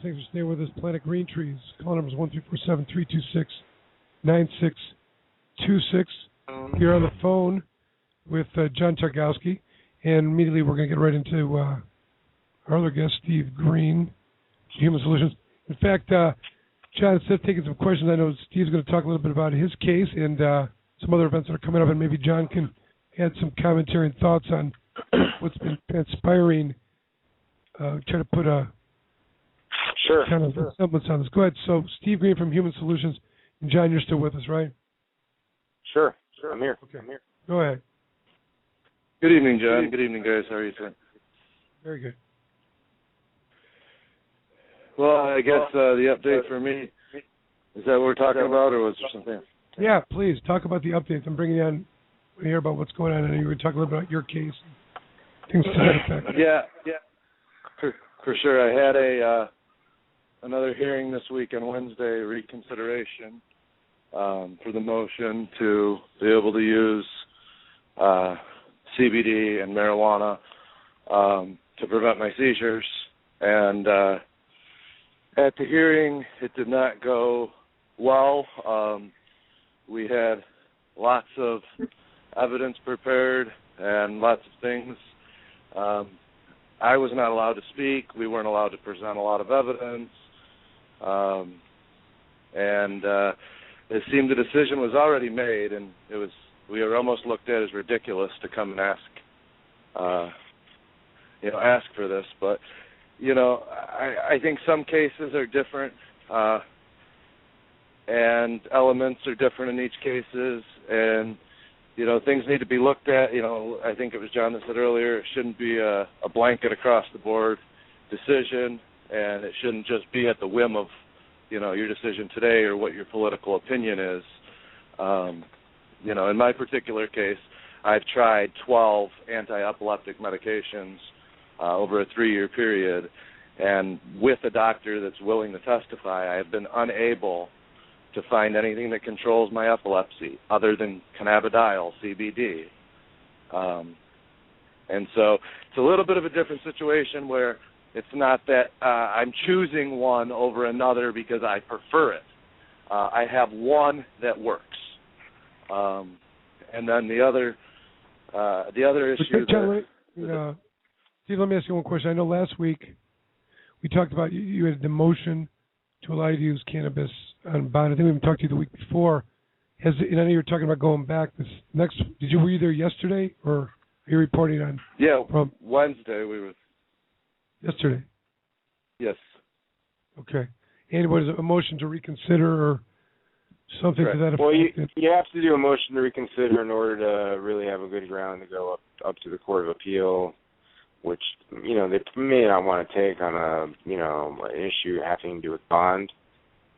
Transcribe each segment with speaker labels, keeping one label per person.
Speaker 1: Thanks for staying with us. Planet Green Trees. Call numbers 1-347-326-9626. Here on the phone with John Targowski. And immediately we're going to get right into our other guest, Steve Green, Human Solutions. In fact, John, instead of taking some questions, I know Steve's going to talk a little bit about his case and some other events that are coming up, and maybe John can add some commentary and thoughts on what's been transpiring. Try to put a kind of semblance on this. Go ahead. So, Steve Green from Human Solutions, and John, you're still with us, right?
Speaker 2: Sure. I'm here.
Speaker 1: Okay. Go ahead.
Speaker 2: Good evening, John. Good evening, guys. How are you doing?
Speaker 1: Very good.
Speaker 2: Well, I guess the update for me, is that what we're talking about, or was there something else?
Speaker 1: Yeah, please, talk about the updates. I'm bringing you on to hear about what's going on, and you were talking a little bit about your case and things to that effect.
Speaker 2: Yeah. For sure. I had another hearing this week on Wednesday, reconsideration for the motion to be able to use CBD and marijuana to prevent my seizures. And at the hearing, it did not go well. We had lots of evidence prepared and lots of things. I was not allowed to speak. We weren't allowed to present a lot of evidence. And it seemed the decision was already made, and we were almost looked at as ridiculous to come and ask for this. But, I think some cases are different, and elements are different in each cases, and, things need to be looked at. I think it was John that said earlier, it shouldn't be a blanket across-the-board decision, and it shouldn't just be at the whim of, your decision today or what your political opinion is. In my particular case, I've tried 12 anti-epileptic medications over a 3-year period, and with a doctor that's willing to testify, I have been unable to find anything that controls my epilepsy other than cannabidiol, CBD. And so it's a little bit of a different situation where it's not that I'm choosing one over another because I prefer it. I have one that works. And then the other issue.
Speaker 1: Steve, let me ask you one question. I know last week we talked about you had the motion to allow you to use cannabis on bond. I think we even talked to you the week before. I know you were talking about going back this next. Were you there yesterday, or are you reporting on?
Speaker 2: Yeah, Wednesday we were.
Speaker 1: Yesterday.
Speaker 2: Yes.
Speaker 1: Okay. And was it a motion to reconsider or something to that effect?
Speaker 3: Well, you have to do a motion to reconsider in order to really have a good ground to go up to the Court of Appeal, which, they may not want to take on an issue having to do with bond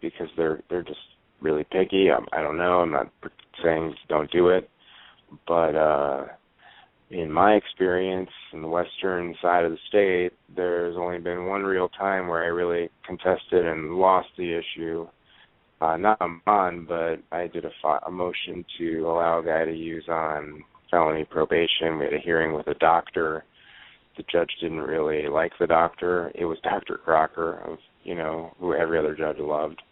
Speaker 3: because they're just really picky. I don't know. I'm not saying don't do it. But in my experience in the western side of the state, there's only been one real time where I really contested and lost the issue. Not on bond, but I did a motion to allow a guy to use on felony probation. We had a hearing with a doctor. The judge didn't really like the doctor. It was Dr. Crocker, who every other judge loved.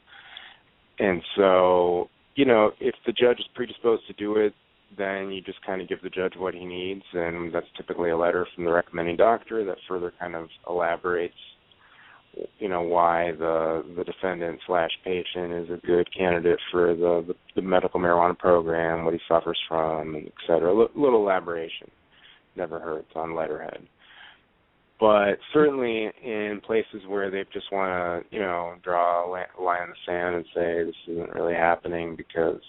Speaker 3: And so, if the judge is predisposed to do it, then you just kind of give the judge what he needs, and that's typically a letter from the recommending doctor that further kind of elaborates, why the defendant/patient is a good candidate for the medical marijuana program, what he suffers from, et cetera. A little elaboration never hurts on letterhead. But certainly in places where they just want to, draw a line in the sand and say this isn't really happening because,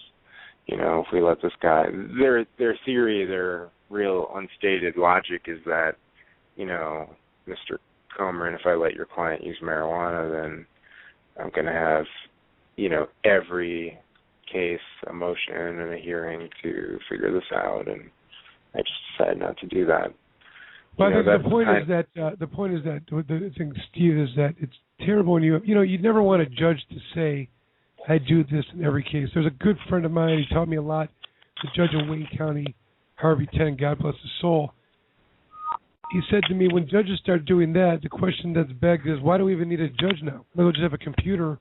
Speaker 3: if we let this guy, their theory, their real unstated logic is that, Mr. Komorn, if I let your client use marijuana, then I'm going to have, every case, a motion and a hearing to figure this out, and I just decided not to do that.
Speaker 1: But the point is that the thing, Steve, is that it's terrible when you'd never want a judge to say, I do this in every case. There's a good friend of mine, he taught me a lot, the judge in Wayne County, Harvey Ten, God bless his soul. he said to me, when judges start doing that, the question that's begged is, why do we even need a judge now? We'll just have a computer,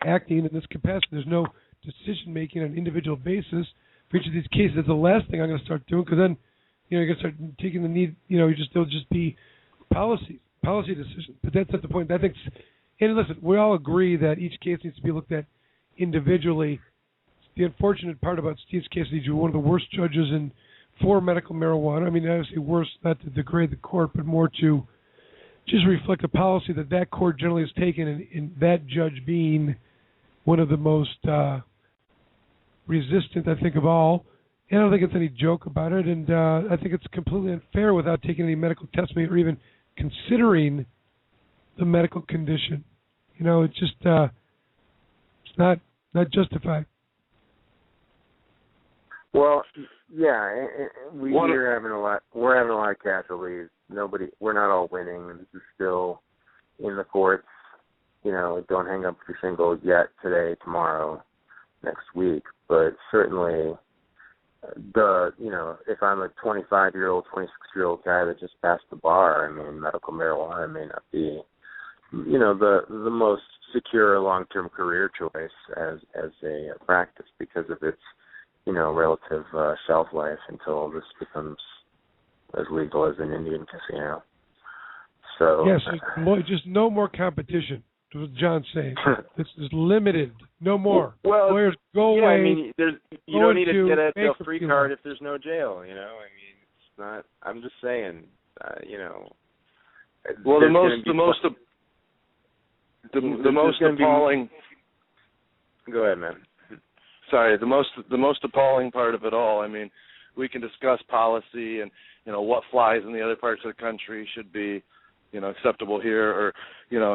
Speaker 1: acting in this capacity. There's no decision-making on an individual basis for each of these cases. That's the last thing I'm going to start doing, because then, you're going to start taking the need, they'll just be policy decisions. But that's not the point. I think, and listen, we all agree that each case needs to be looked at individually. The unfortunate part about Steve's case is he's one of the worst judges for medical marijuana. I mean, obviously worse, not to degrade the court, but more to just reflect a policy that court generally has taken, and that judge being one of the most resistant, I think, of all. And I don't think it's any joke about it, and I think it's completely unfair without taking any medical testimony or even considering the medical condition. It's just it's not justified.
Speaker 3: Well, yeah, we're having a lot. We're having a lot of casualties. We're not all winning. This is still in the courts. Don't hang up your shingle yet today, tomorrow, next week. But certainly, if I'm a 25-year-old, 26-year-old guy that just passed the bar, I mean, medical marijuana may not be, the most secure long-term career choice as a practice because of its, relative shelf life until this becomes as legal as an Indian casino. So
Speaker 1: yes, just no more competition. What John's saying. This is limited. No more.
Speaker 3: Well,
Speaker 1: lawyers go away.
Speaker 3: I mean, you don't need to get a free card if there's no jail. I mean, it's not. I'm just saying.
Speaker 2: Well, the most appalling.
Speaker 3: Go ahead, man.
Speaker 2: Sorry, the most appalling part of it all. I mean, we can discuss policy and what flies in the other parts of the country should be, acceptable here, or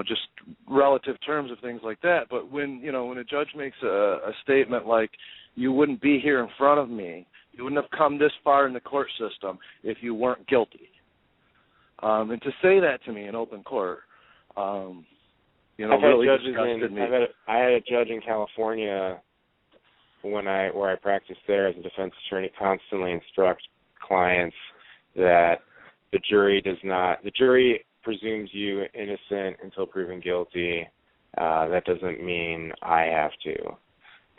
Speaker 2: just relative terms of things like that. But when a judge makes a statement like, "You wouldn't be here in front of me, you wouldn't have come this far in the court system if you weren't guilty," and to say that to me in open court, really disgusted me.
Speaker 3: I had a judge in California where I practiced there as a defense attorney constantly instruct clients that the jury presumes you innocent until proven guilty. That doesn't mean I have to.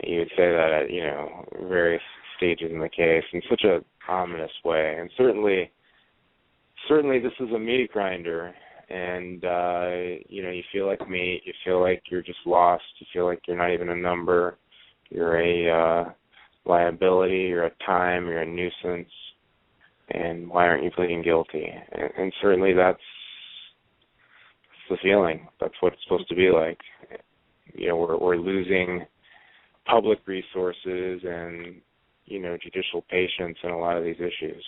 Speaker 3: You would say that at various stages in the case in such a ominous way. And certainly this is a meat grinder. And you feel like meat. You feel like you're just lost. You feel like you're not even a number. You're a liability. You're a time. You're a nuisance. And why aren't you pleading guilty? And certainly that's the feeling. That's what it's supposed to be like. We're losing public resources and, judicial patience in a lot of these issues.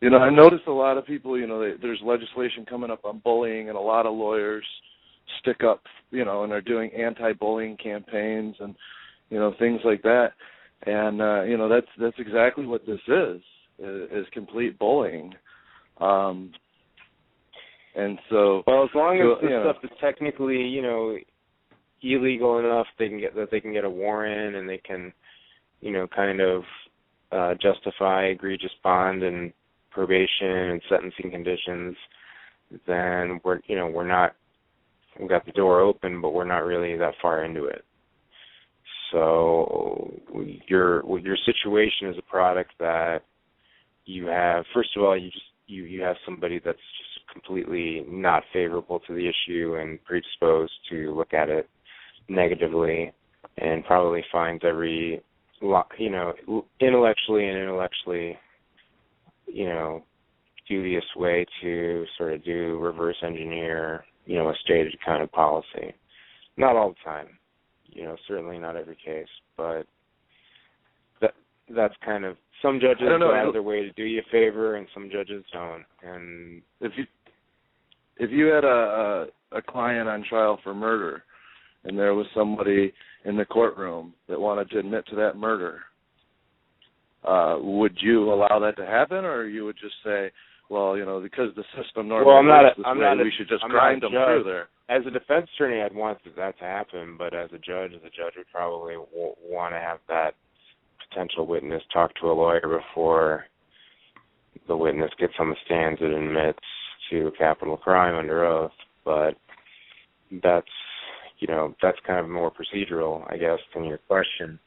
Speaker 2: I noticed a lot of people, there's legislation coming up on bullying, and a lot of lawyers stick up, and are doing anti-bullying campaigns and, things like that. And, that's exactly what this is complete bullying. And so,
Speaker 3: well, as long as this stuff is technically, illegal enough, they can get a warrant, and they can, kind of justify egregious bond and probation and sentencing conditions, then we've got the door open, but we're not really that far into it. So your situation is a product that you have. First of all, you have somebody that's just completely not favorable to the issue and predisposed to look at it negatively, and probably finds every intellectually dubious way to sort of do reverse engineer, a stated kind of policy. Not all the time, certainly not every case, but that's kind of, some judges go out of their way to do you a favor, and some judges don't. And
Speaker 2: if you had a client on trial for murder, and there was somebody in the courtroom that wanted to admit to that murder, would you allow that to happen, or you would just say, well, because the system normally works this way, we should just grind them through there?
Speaker 3: As a defense attorney, I'd want that to happen, but as a judge would probably want to have that potential witness talk to a lawyer before the witness gets on the stand and admits to a capital crime under oath. But that's kind of more procedural, I guess, than your question.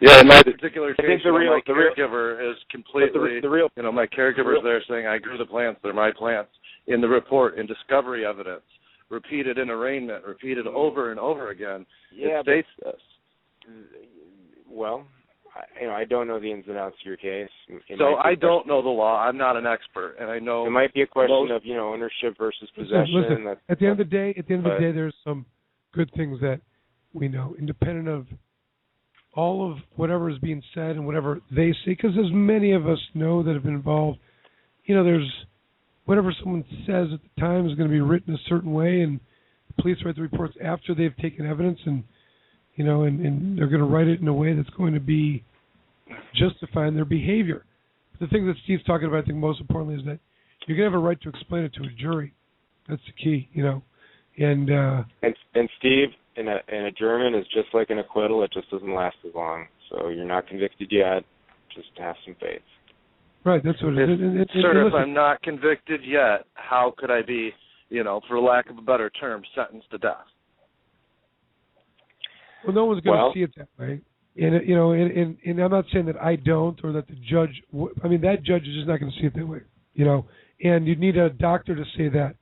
Speaker 2: Yeah, in my particular case, my caregiver is completely, my caregiver's there saying, I grew the plants, they're my plants, in the report, in discovery evidence, repeated in arraignment, repeated over and over again.
Speaker 3: Yeah,
Speaker 2: it states this.
Speaker 3: Well, I don't know the ins and outs of your case.
Speaker 2: So I don't know the law. I'm not an expert, and I know
Speaker 3: it might be a question of ownership versus possession.
Speaker 1: Listen, at the end of the day, there's some good things that we know, independent of all of whatever is being said and whatever they say, because as many of us know that have been involved, there's whatever someone says at the time is going to be written a certain way, and the police write the reports after they've taken evidence, and they're going to write it in a way that's going to be justifying their behavior. The thing that Steve's talking about, I think most importantly, is that you're going to have a right to explain it to a jury. That's the key,
Speaker 3: And Steve, in a German, is just like an acquittal. It just doesn't last as long. So you're not convicted yet. Just have some faith.
Speaker 1: Right, that's what it is.
Speaker 2: Sir, if I'm not convicted yet, how could I be, for lack of a better term, sentenced to death?
Speaker 1: Well, no one's going to see it that way. And I'm not saying that I don't or that the judge, that judge is just not going to see it that way, and you'd need a doctor to say that.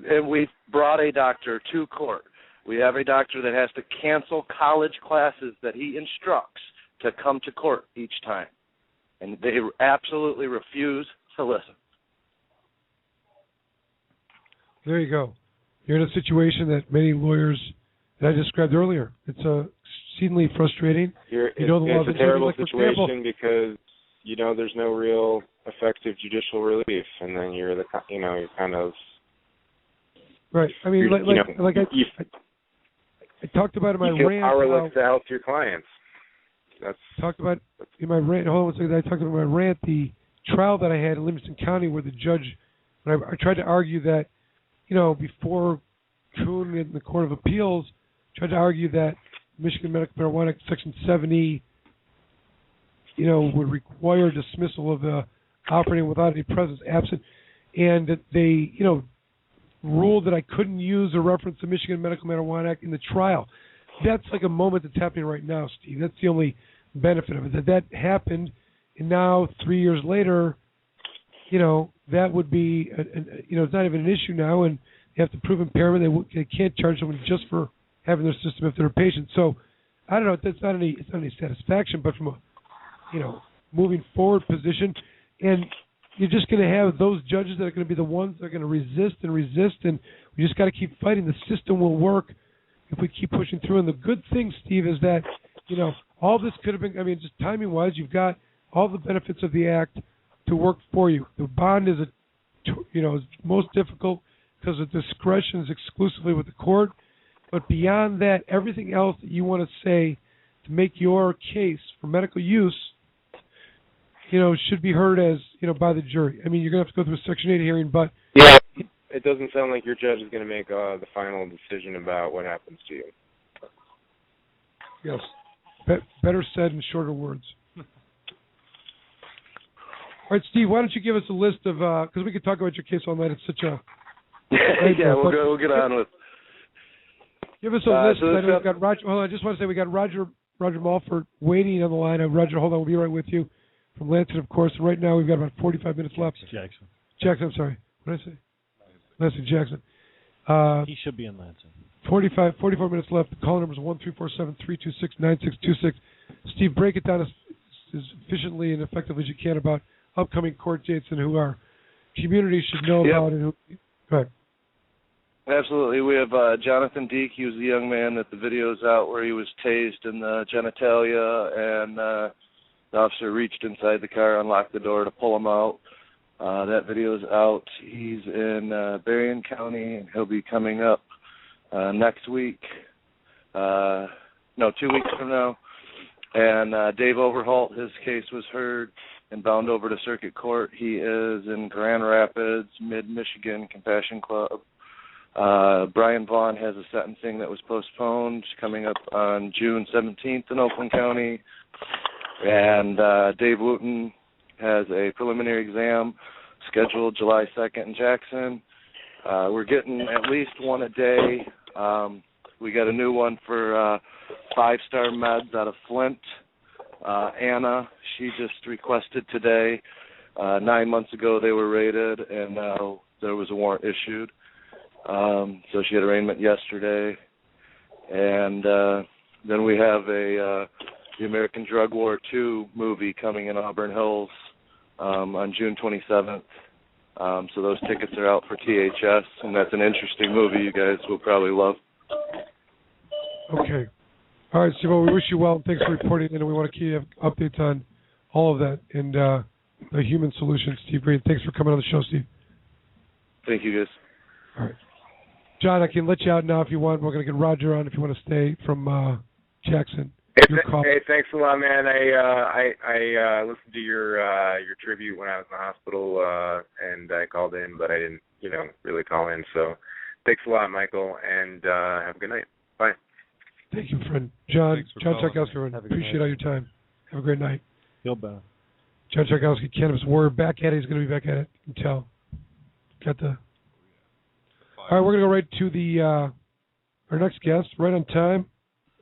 Speaker 2: And we brought a doctor to court. We have a doctor that has to cancel college classes that he instructs to come to court each time. And they absolutely refuse to listen.
Speaker 1: There you go. You're in a situation that many lawyers that I described earlier. It's exceedingly frustrating.
Speaker 3: It's a terrible situation because there's no real effective judicial relief, and then you're kind of
Speaker 1: right. I talked about in my rant. You feel
Speaker 3: powerless to help your clients.
Speaker 1: Talked about in my rant. Hold on 1 second. I talked about in my rant the trial that I had in Livingston County, where the judge, when I tried to argue that, before Kuhn in the Court of Appeals, tried to argue that Michigan Medical Marijuana Act Section 70, would require dismissal of the operating without any presence absent, and that they, ruled that I couldn't use a reference to Michigan Medical Marijuana Act in the trial. That's like a moment that's happening right now, Steve. That's the only benefit of it. That happened, and now 3 years later, that would be, it's not even an issue now, and they have to prove impairment. They can't charge someone just for having their system if they're a patient. So, I don't know. It's not any satisfaction, but from a, moving forward position, and you're just going to have those judges that are going to be the ones that are going to resist, and we just got to keep fighting. The system will work if we keep pushing through. And the good thing, Steve, is that, all this could have been, just timing-wise, you've got all the benefits of the act to work for you. The bond is, is most difficult because the discretion is exclusively with the court. But beyond that, everything else that you want to say to make your case for medical use, should be heard as, by the jury. You're going to have to go through a Section 8 hearing, but...
Speaker 3: Yeah, it doesn't sound like your judge is going to make the final decision about what happens to you.
Speaker 1: Yes. Better said in shorter words. All right, Steve, why don't you give us a list of... because we could talk about your case all night. It's such a...
Speaker 2: yeah, we'll get on with...
Speaker 1: Give us a list. I know we've got Roger... Hold on, I just want to say we got Roger Maufort waiting on the line. Roger, hold on, we'll be right with you. From Lansing, of course. And right now, we've got about 45 minutes left. Jackson, I'm sorry. What did I say? Lansing, Jackson.
Speaker 4: He should be in Lansing.
Speaker 1: 44 minutes left. The call number is 1-347-326-9626. Steve, break it down as efficiently and effectively as you can about upcoming court dates and who our community should know about. And who. Go ahead.
Speaker 2: Absolutely. We have Jonathan Deek. He was the young man that the video's out where he was tased in the genitalia, and the officer reached inside the car, unlocked the door to pull him out. That video's out. He's in Berrien County, and he'll be coming up next week. 2 weeks from now. And Dave Overholt, his case was heard and bound over to circuit court. He is in Grand Rapids, Mid-Michigan Compassion Club. Brian Vaughn has a sentencing that was postponed coming up on June 17th in Oakland County. And Dave Wooten has a preliminary exam scheduled July 2nd in Jackson. We're getting at least one a day. We got a new one for 5-star meds out of Flint. Anna, she just requested today. 9 months ago they were raided, and now there was a warrant issued. So she had arraignment yesterday. And then we have the American Drug War 2 movie coming in Auburn Hills on June 27th. So those tickets are out for THS, and that's an interesting movie you guys will probably love.
Speaker 1: Okay. All right, Steve, well, we wish you well, and thanks for reporting in, and we want to keep updates on all of that and the human solution, Steve Green. Thanks for coming on the show, Steve.
Speaker 2: Thank you, guys.
Speaker 1: All right. John, I can let you out now if you want. We're going to get Roger on if you want to stay from Jackson.
Speaker 3: Hey, thanks a lot, man. I listened to your tribute when I was in the hospital, and I called in, but I didn't, really call in. So thanks a lot, Michael, and have a good night. Bye.
Speaker 1: Thank you, friend. John Targowski, appreciate all your time. Have a great night.
Speaker 4: Feel better.
Speaker 1: John Targowski, Cannabis Warrior, back at it. He's going to be back at it. You can tell. All right, we're going to go right to the our next guest, right on time.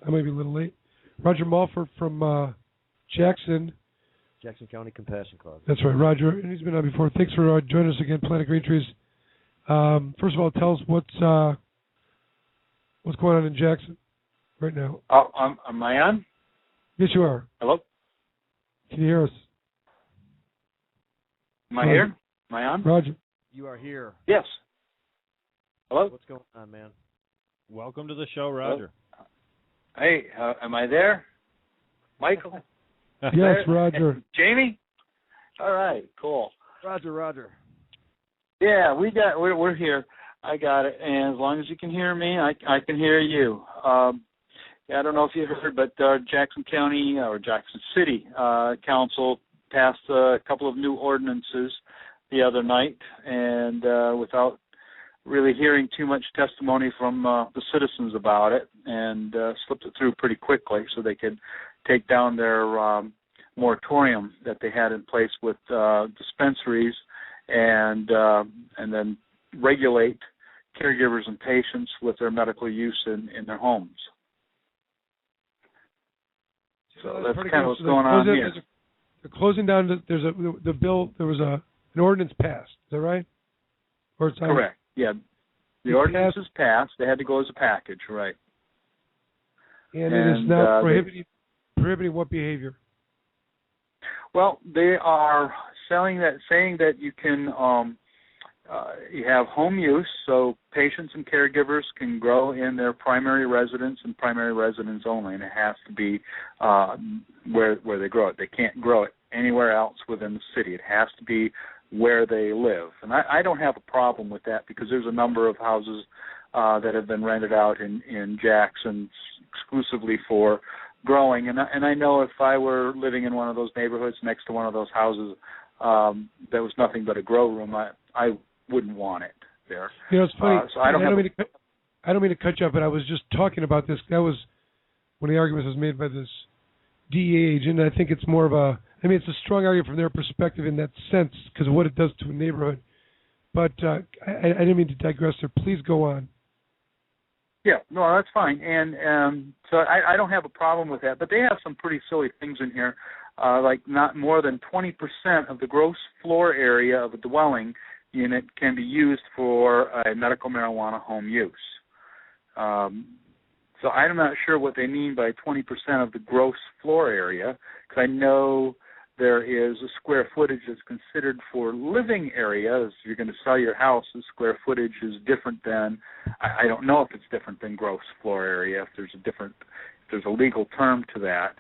Speaker 1: I might be a little late. Roger Maufort from Jackson
Speaker 5: County Compassion Cause.
Speaker 1: That's right, Roger. And he's been on before. Thanks for joining us again, Planet Green Trees. First of all, tell us what's going on in Jackson right now.
Speaker 6: Oh, am I on?
Speaker 1: Yes, you are.
Speaker 6: Hello?
Speaker 1: Can you hear us?
Speaker 6: Am I here? Am I on?
Speaker 1: Roger.
Speaker 5: You are here.
Speaker 6: Yes. Hello?
Speaker 5: What's going on, man?
Speaker 4: Welcome to the show, Roger.
Speaker 6: Hey, am I there? Michael?
Speaker 1: Yes, Roger.
Speaker 6: Jamie? All right, cool.
Speaker 5: Roger.
Speaker 6: Yeah, we're here. I got it. And as long as you can hear me, I can hear you. I don't know if you heard, but Jackson County or Jackson City Council passed a couple of new ordinances the other night, and without really hearing too much testimony from the citizens about it, and slipped it through pretty quickly so they could take down their moratorium that they had in place with dispensaries, and then regulate caregivers and patients with their medical use in their homes. So that's kind of what's going on here.
Speaker 1: They're closing down. There's the bill. There was an ordinance passed. Is that right? Or it's
Speaker 6: correct. Yeah, the ordinance is passed. They had to go as a package, right?
Speaker 1: And it is now prohibiting what behavior?
Speaker 6: Well, they are saying that you can you have home use, so patients and caregivers can grow in their primary residence and primary residence only, and it has to be where they grow it. They can't grow it anywhere else within the city. It has to be where they live. And I don't have a problem with that because there's a number of houses that have been rented out in Jackson exclusively for growing. And I know if I were living in one of those neighborhoods next to one of those houses that was nothing but a grow room, I wouldn't want it there.
Speaker 1: It's funny.
Speaker 6: So I don't
Speaker 1: mean to cut you off, but I was just talking about this. That was one of the arguments was made by this DEA agent. I think it's more of it's a strong argument from their perspective in that sense because of what it does to a neighborhood. But I didn't mean to digress there. Please go on.
Speaker 6: Yeah, no, that's fine. And so I don't have a problem with that. But they have some pretty silly things in here, like not more than 20% of the gross floor area of a dwelling unit can be used for a medical marijuana home use. So I'm not sure what they mean by 20% of the gross floor area, because I know there is a square footage that's considered for living area. If you're going to sell your house, the square footage is different than, I don't know if it's different than gross floor area, if there's a legal term to that,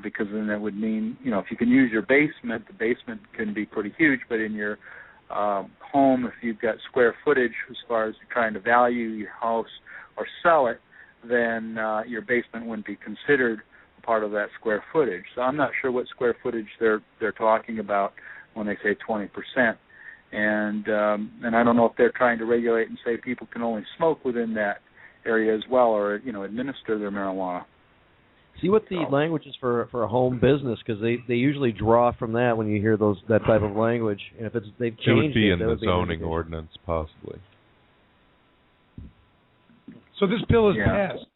Speaker 6: because then that would mean, if you can use your basement, the basement can be pretty huge, but in your home, if you've got square footage as far as you're trying to value your house or sell it, then your basement wouldn't be considered part of that square footage. So I'm not sure what square footage they're talking about when they say 20%. and I don't know if they're trying to regulate and say people can only smoke within that area as well, or administer their marijuana.
Speaker 5: See what the language is for a home business, because they usually draw from that when you hear that type of language. And if they've changed
Speaker 7: it would be in
Speaker 5: that
Speaker 7: the
Speaker 5: would be an
Speaker 7: zoning
Speaker 5: indication.
Speaker 7: ordinance, possibly.
Speaker 1: So this bill is passed.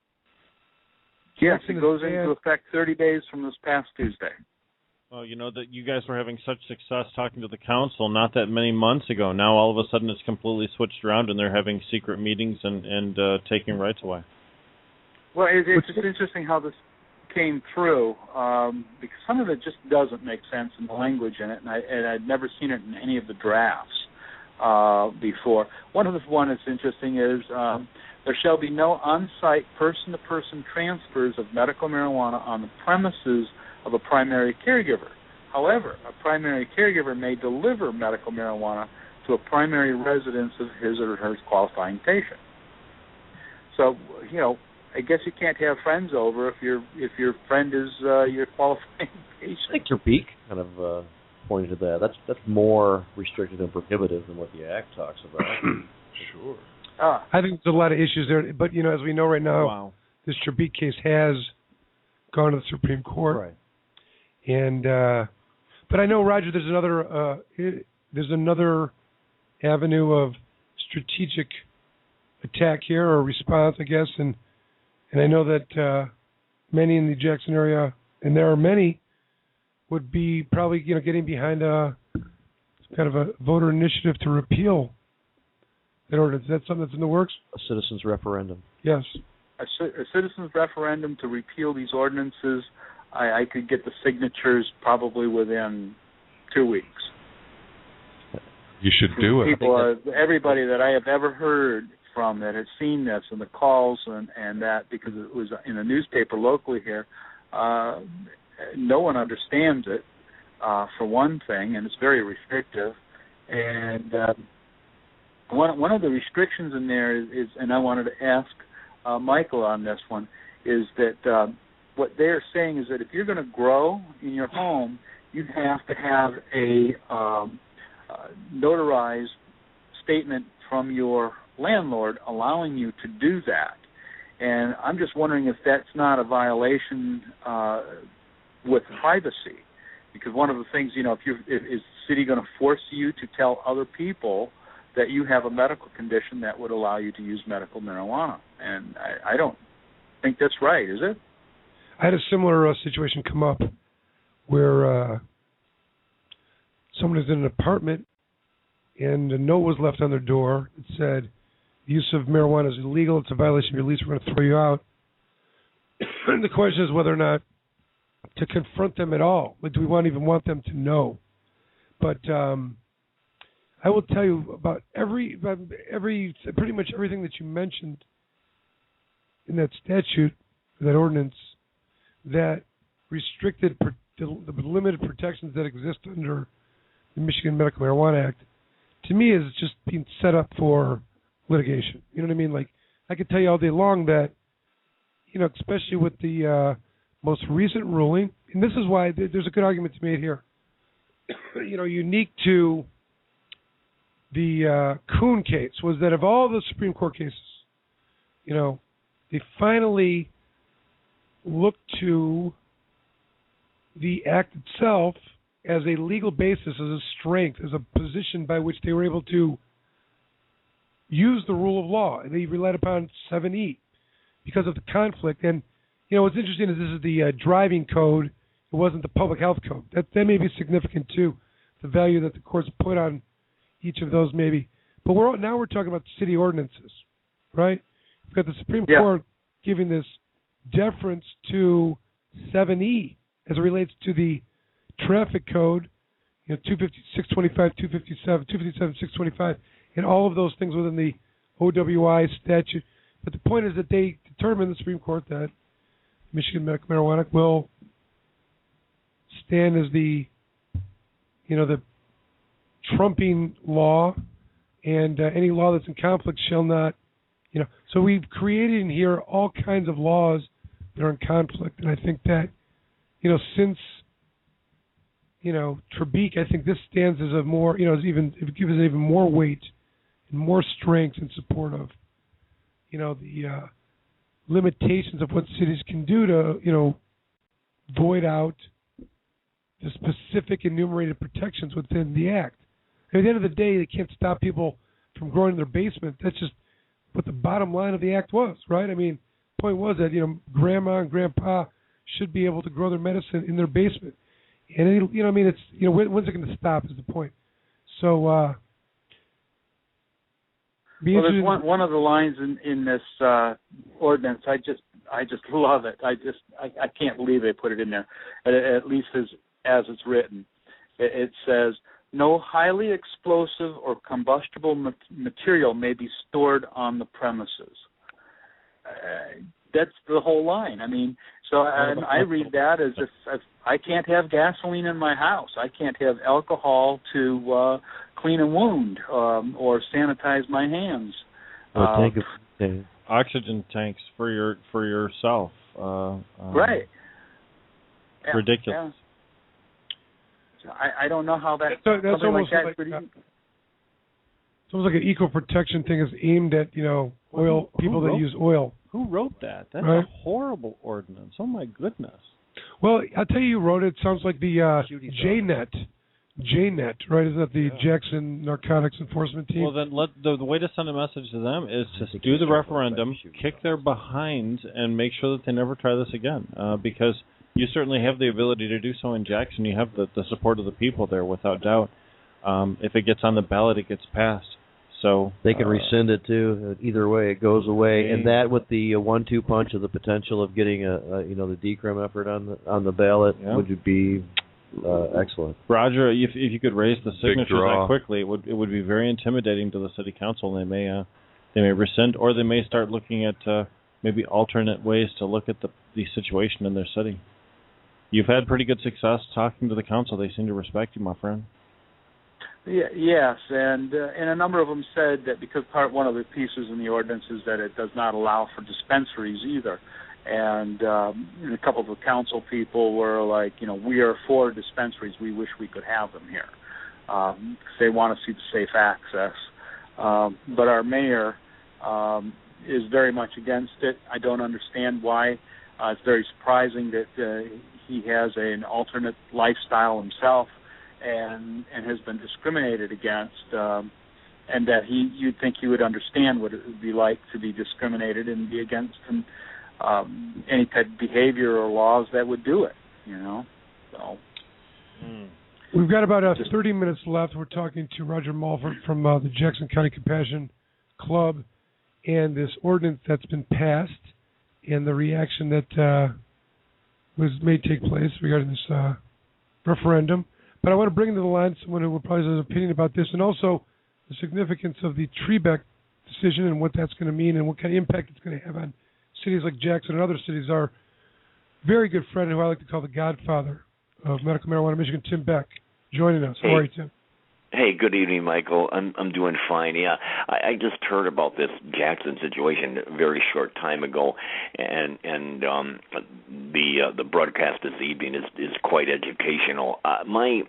Speaker 6: Yes, it goes into effect 30 days from this past Tuesday.
Speaker 4: Well, that you guys were having such success talking to the council not that many months ago. Now all of a sudden it's completely switched around and they're having secret meetings and taking rights away.
Speaker 6: Well, it's just interesting how this came through, because some of it just doesn't make sense in the language in it, and I'd never seen it in any of the drafts before. One that's interesting is there shall be no on-site person-to-person transfers of medical marijuana on the premises of a primary caregiver. However, a primary caregiver may deliver medical marijuana to a primary residence of his or her qualifying patient. So, I guess you can't have friends over if your friend is your qualifying patient.
Speaker 5: I think Terpeek kind of pointed to that. That's more restrictive and prohibitive than what the Act talks about.
Speaker 7: Sure.
Speaker 1: I think there's a lot of issues there, but as we know right now, this Terpeek case has gone to the Supreme Court.
Speaker 5: Right.
Speaker 1: And but I know, Roger, there's another avenue of strategic attack here, or response, I guess, and I know that many in the Jackson area, and there are many, would be probably getting behind a kind of a voter initiative to repeal that ordinance. Is that something that's in the works?
Speaker 5: A citizens' referendum.
Speaker 1: Yes.
Speaker 6: A citizens' referendum to repeal these ordinances. I could get the signatures probably within 2 weeks.
Speaker 7: You should do it.
Speaker 6: Everybody that I have ever heard from that has seen this and the calls and that, because it was in a newspaper locally here, no one understands it, for one thing, and it's very restrictive. And one of the restrictions in there is, and I wanted to ask Michael on this one, is that what they're saying is that if you're going to grow in your home, you have to have a notarized statement from your landlord allowing you to do that. And I'm just wondering if that's not a violation with privacy, because one of the things, is the city going to force you to tell other people that you have a medical condition that would allow you to use medical marijuana? And I don't think that's right, is it?
Speaker 1: I had a similar situation come up where someone is in an apartment and a note was left on their door that said, the use of marijuana is illegal, it's a violation of your lease, we're going to throw you out. And the question is whether or not to confront them at all. Like, do we even want them to know? But I will tell you about pretty much everything that you mentioned in that statute, that ordinance, that restricted the limited protections that exist under the Michigan Medical Marijuana Act, to me is just being set up for litigation. You know what I mean? Like, I could tell you all day long that, especially with the most recent ruling, and this is why there's a good argument to be made here, unique to the Kuhn case, was that of all the Supreme Court cases, they finally looked to the act itself as a legal basis, as a strength, as a position by which they were able to use the rule of law. And they relied upon 7E because of the conflict. And, what's interesting is this is the driving code. It wasn't the public health code. That may be significant, too, the value that the courts put on each of those maybe. But now we're talking about city ordinances, right? We've got the Supreme Court giving this deference to 7E as it relates to the traffic code, 625, 257, 625, and all of those things within the OWI statute. But the point is that they determined, the Supreme Court, that Michigan medical marijuana will stand as the trumping law, and any law that's in conflict shall not, So we've created in here all kinds of laws that are in conflict, and I think that, since Trebeek, I think this stands as a more, it gives it even more weight and more strength in support of, the limitations of what cities can do to, void out the specific enumerated protections within the Act. And at the end of the day, they can't stop people from growing in their basement. That's just what the bottom line of the Act was, right? I mean, the point was that, grandma and grandpa should be able to grow their medicine in their basement. And, it's, when's it going to stop is the point. So,
Speaker 6: there's one of the lines in this ordinance. I just love it. I can't believe they put it in there. At least as it's written, it says, "No highly explosive or combustible material may be stored on the premises." That's the whole line. I mean, so I read that as if I can't have gasoline in my house. I can't have alcohol to clean a wound or sanitize my hands.
Speaker 4: Oxygen tanks for yourself.
Speaker 6: Right.
Speaker 4: Ridiculous.
Speaker 6: Yeah. I don't know how
Speaker 1: that's
Speaker 6: almost
Speaker 1: like it's almost like an eco protection thing is aimed at oil people that use oil.
Speaker 4: Who wrote that? That's
Speaker 1: right?
Speaker 4: A horrible ordinance. Oh my goodness.
Speaker 1: Well, I'll tell you who wrote it. It sounds like the JNet, right? Isn't that the Jackson Narcotics Enforcement Team?
Speaker 4: Well, then the way to send a message to them is to do the referendum, kick their behinds, and make sure that they never try this again. Because you certainly have the ability to do so in Jackson. You have the support of the people there, without doubt. If it gets on the ballot, it gets passed. So
Speaker 5: they can rescind it too. Either way, it goes away. And that, with the 1-2 punch of the potential of getting the decrim effort on the ballot, would be excellent.
Speaker 4: Roger, if you could raise the signatures that quickly, it would be very intimidating to the city council. They may rescind, or they may start looking at maybe alternate ways to look at the situation in their city. You've had pretty good success talking to the council. They seem to respect you, my friend.
Speaker 6: Yes, and a number of them said that because one of the pieces in the ordinance is that it does not allow for dispensaries either. And a couple of the council people were like, we are for dispensaries. We wish we could have them here. They want to see the safe access. But our mayor is very much against it. I don't understand why. It's very surprising that he has an alternate lifestyle himself and has been discriminated against, and that you'd think he would understand what it would be like to be discriminated and be against any type of behavior or laws that would do it, So
Speaker 1: we've got about 30 minutes left. We're talking to Roger Maufort from the Jackson County Compassion Club and this ordinance that's been passed and the reaction that may take place regarding this referendum. But I want to bring to the line someone who will probably have an opinion about this, and also the significance of the Trebeck decision and what that's going to mean and what kind of impact it's going to have on cities like Jackson and other cities. Our very good friend, who I like to call the godfather of medical marijuana in Michigan, Tim Beck, joining us. How are you, Tim?
Speaker 8: Hey, good evening, Michael. I'm doing fine. Yeah, I just heard about this Jackson situation a very short time ago, and the broadcast this evening is quite educational. My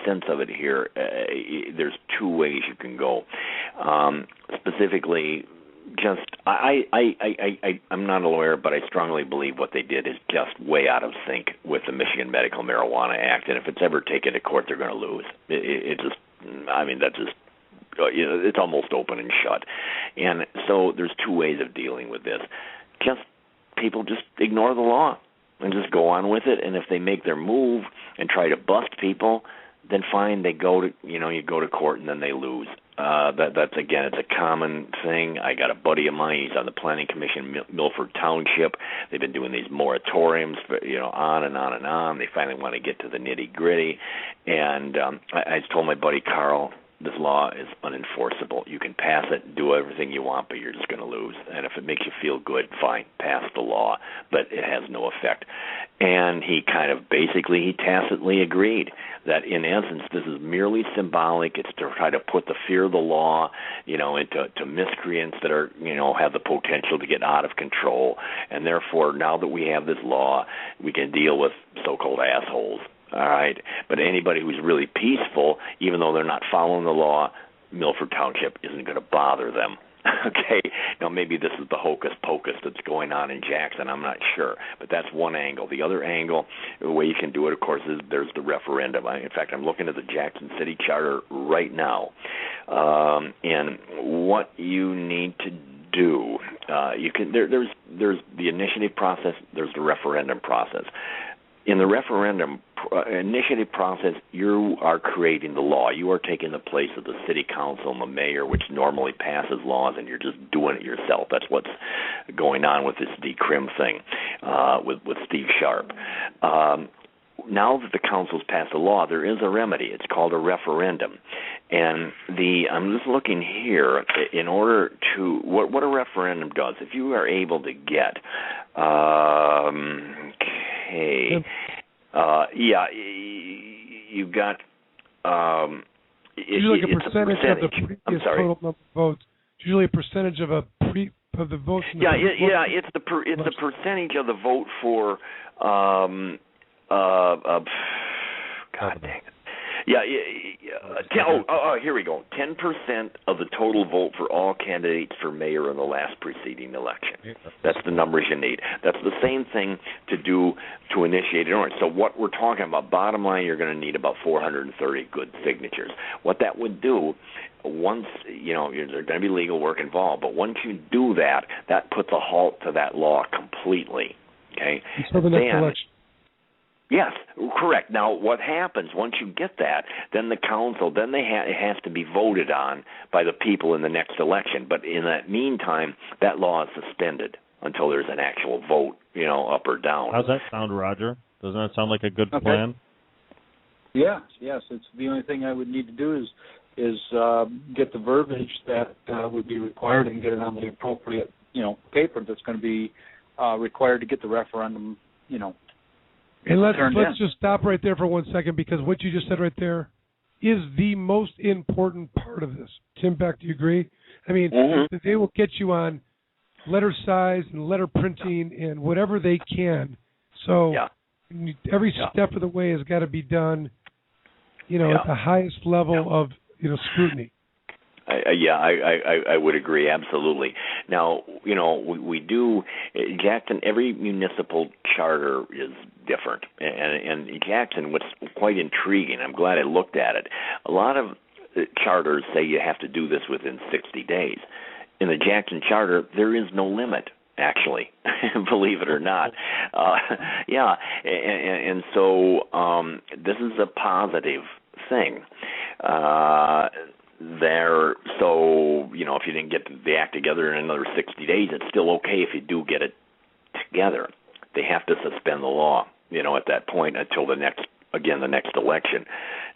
Speaker 8: sense of it here, there's two ways you can go. Specifically, just I'm not a lawyer, but I strongly believe what they did is just way out of sync with the Michigan Medical Marijuana Act, and if it's ever taken to court, they're going to lose. That's just, it's almost open and shut. And so there's two ways of dealing with this. People just ignore the law and just go on with it. And if they make their move and try to bust people, then fine, you go to court and then they lose. That's again, it's a common thing. I got a buddy of mine. He's on the Planning Commission, Milford Township. They've been doing these moratoriums, on and on and on. They finally want to get to the nitty gritty. And I told my buddy Carl, this law is unenforceable. You can pass it, do everything you want, but you're just going to lose. And if it makes you feel good, fine, pass the law, but it has no effect. And he he tacitly agreed that in essence this is merely symbolic. It's to try to put the fear of the law, into miscreants that are, have the potential to get out of control. And therefore, now that we have this law, we can deal with so-called assholes. All right. But anybody who's really peaceful, even though they're not following the law, Milford Township isn't going to bother them. Okay. Now, maybe this is the hocus pocus that's going on in Jackson. I'm not sure. But that's one angle. The other angle, the way you can do it, of course, is there's the referendum. In fact, I'm looking at the Jackson City Charter right now. And what you need to do, you can there's the initiative process, there's the referendum process. In the referendum initiative process, you are creating the law. You are taking the place of the city council and the mayor, which normally passes laws, and you're just doing it yourself. That's what's going on with this decrim thing with Steve Sharp. Now that the council's passed a law, there is a remedy. It's called a referendum. And I'm just looking here in order to what a referendum does. If you are able to get you've got
Speaker 1: usually like a percentage of the previous total number of votes. It's usually a percentage of the votes.
Speaker 8: It's the percentage of the vote for God dang it. Here we go. 10% of the total vote for all candidates for mayor in the last preceding election. That's the numbers you need. That's the same thing to do to initiate an ordinance. So what we're talking about, bottom line, you're going to need about 430 good signatures. What that would do, once, there's going to be legal work involved, but once you do that, that puts a halt to that law completely. Okay?
Speaker 1: Until the next election.
Speaker 8: Yes, correct. Now, what happens once you get that? Then the council, it has to be voted on by the people in the next election. But in that meantime, that law is suspended until there's an actual vote, up or down.
Speaker 4: How's that sound, Roger? Doesn't that sound like a good plan?
Speaker 6: Yes. It's the only thing I would need to do is get the verbiage that would be required and get it on the appropriate, paper that's going to be required to get the referendum,
Speaker 1: And let's just stop right there for 1 second, because what you just said right there is the most important part of this. Tim Beck, do you agree? I mean, they will get you on letter size and letter printing and whatever they can. So every step of the way has got to be done, at the highest level of scrutiny.
Speaker 8: I would agree, absolutely. Now, we do, Jackson, every municipal charter is different. And Jackson, what's quite intriguing, I'm glad I looked at it, a lot of charters say you have to do this within 60 days. In the Jackson Charter, there is no limit, actually, believe it or not. And so this is a positive thing. If you didn't get the act together in another 60 days, it's still okay if you do get it together. They have to suspend the law, at that point until the next election.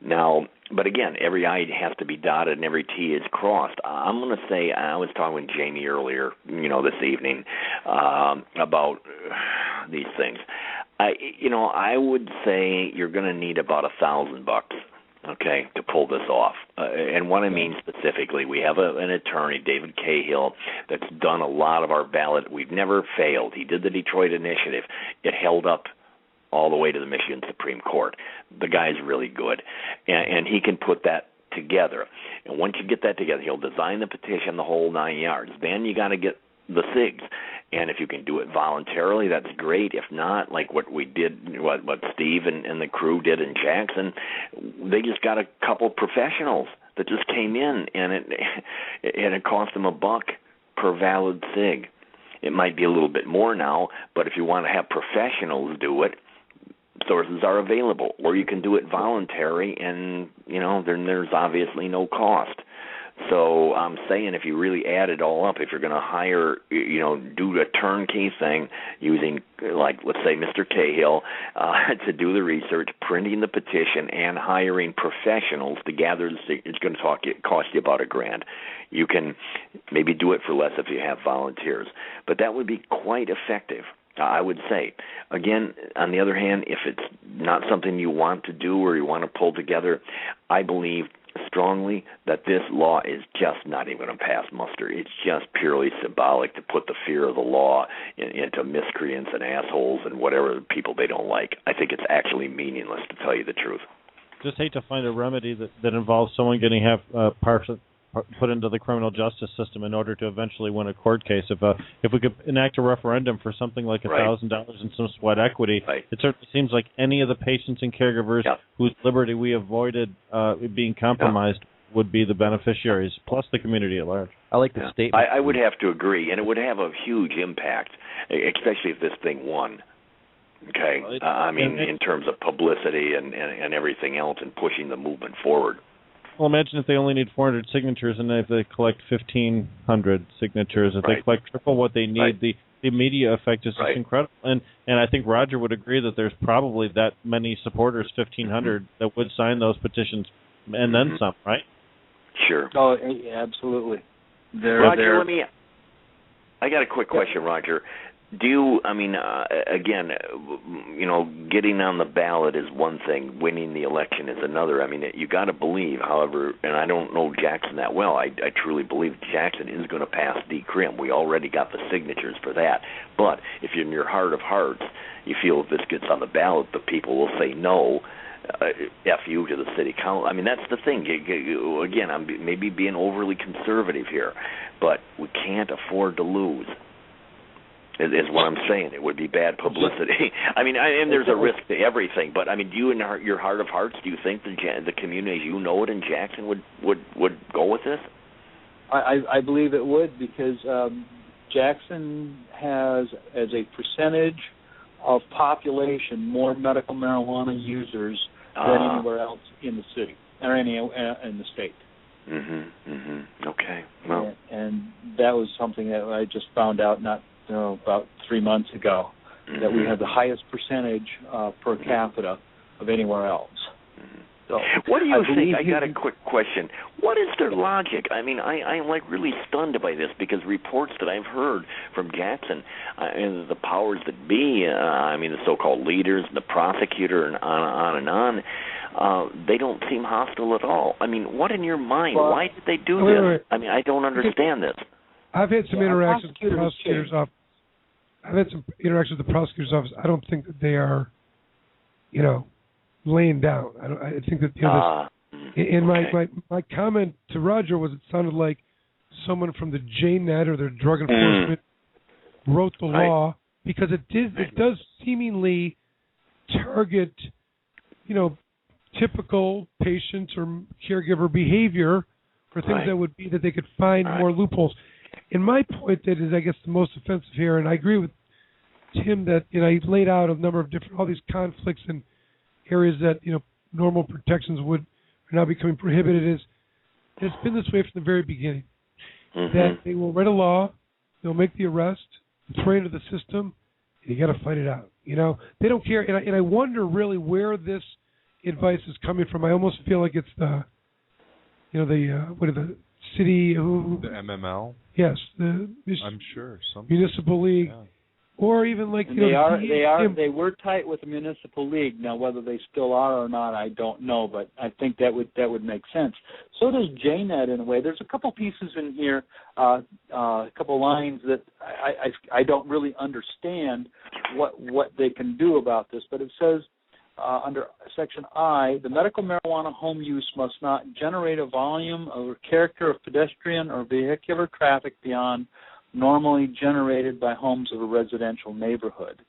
Speaker 8: Now, but again, every I has to be dotted and every T is crossed. I'm going to say, I was talking with Jamie earlier, this evening, about these things. I would say you're going to need about $1,000. Okay, to pull this off. And what I mean specifically, we have an attorney, David Cahill, that's done a lot of our ballot. We've never failed. He did the Detroit Initiative. It held up all the way to the Michigan Supreme Court. The guy's really good. And he can put that together. And once you get that together, he'll design the petition, the whole 9 yards. Then you got to get the SIGs. And if you can do it voluntarily, that's great. If not, like what we did, what Steve and the crew did in Jackson, they just got a couple professionals that just came in, and it cost them $1 per valid SIG. It might be a little bit more now, but if you want to have professionals do it, sources are available. Or you can do it voluntary, and then there's obviously no cost. So I'm saying if you really add it all up, if you're going to hire, do a turnkey thing using, like, let's say Mr. Cahill to do the research, printing the petition, and hiring professionals to gather the, it's going to cost you about $1,000. You can maybe do it for less if you have volunteers. But that would be quite effective. I would say. Again, on the other hand, if it's not something you want to do or you want to pull together, I believe strongly that this law is just not even going to pass muster. It's just purely symbolic to put the fear of the law into miscreants and assholes and whatever people they don't like. I think it's actually meaningless, to tell you the truth.
Speaker 4: Just hate to find a remedy that involves someone getting put into the criminal justice system in order to eventually win a court case. If we could enact a referendum for something like $1,000 and some sweat equity, it certainly seems like any of the patients and caregivers whose liberty we avoided being compromised would be the beneficiaries, plus the community at large.
Speaker 5: I like the statement.
Speaker 8: I would have to agree, and it would have a huge impact, especially if this thing won. Okay, I mean, in terms of publicity and everything else, and pushing the movement forward.
Speaker 4: Well, imagine if they only need 400 signatures, and if they collect 1,500 signatures, if they collect triple what they need, the media effect is just incredible. And I think Roger would agree that there's probably that many supporters, 1,500, that would sign those petitions, and then some, right?
Speaker 6: Sure. Oh, absolutely.
Speaker 8: Roger, I got a quick question, Roger. Again, getting on the ballot is one thing. Winning the election is another. I mean, you got to believe, however, and I don't know Jackson that well. I truly believe Jackson is going to pass decrim. We already got the signatures for that. But if in your heart of hearts you feel if this gets on the ballot, the people will say no. F you to the city council. I mean, that's the thing. Again, I'm maybe being overly conservative here, but we can't afford to lose. Is what I'm saying. It would be bad publicity. I mean, and there's a risk to everything. But I mean, do you, in your heart of hearts, do you think the community as you know it in Jackson would go with this?
Speaker 6: I believe it would, because Jackson has, as a percentage of population, more medical marijuana users than anywhere else in the city or in the state.
Speaker 8: Okay. Well,
Speaker 6: and that was something that I just found out about 3 months ago, that we have the highest percentage per capita of anywhere else. So
Speaker 8: what do you think? I got a quick question. What is their logic? I mean, I'm like really stunned by this, because reports that I've heard from Jackson and the powers that be, the so-called leaders, the prosecutor, and on and on, they don't seem hostile at all. I mean, what in your mind? Why did they do this?
Speaker 1: Wait.
Speaker 8: I mean, I don't understand this.
Speaker 1: I've had some interactions with the prosecutor's office. I've had some interactions with the prosecutor's office. I don't think that they are, laying down. I think that my comment to Roger was, it sounded like someone from the JNet or their drug enforcement wrote the law, because it does seemingly target, typical patient or caregiver behavior for things that would be that they could find more loopholes. And my point that is, I guess, the most offensive here, and I agree with Tim that he laid out a number of all these conflicts and areas that normal protections are now becoming prohibited. Is it's been this way from the very beginning, that they will write a law, they'll make the arrest, throw it into the system, and you got to fight it out. They don't care, and I wonder really where this advice is coming from. I almost feel like it's the city
Speaker 7: the MML.
Speaker 1: Yes,
Speaker 7: I'm sure some
Speaker 1: municipal league, or even like
Speaker 6: they were tight with the municipal league. Now, whether they still are or not, I don't know, but I think that would make sense. So does JNet in a way. There's a couple pieces in here, a couple lines that I don't really understand what they can do about this, but it says. Under Section I, the medical marijuana home use must not generate a volume or character of pedestrian or vehicular traffic beyond normally generated by homes of a residential neighborhood.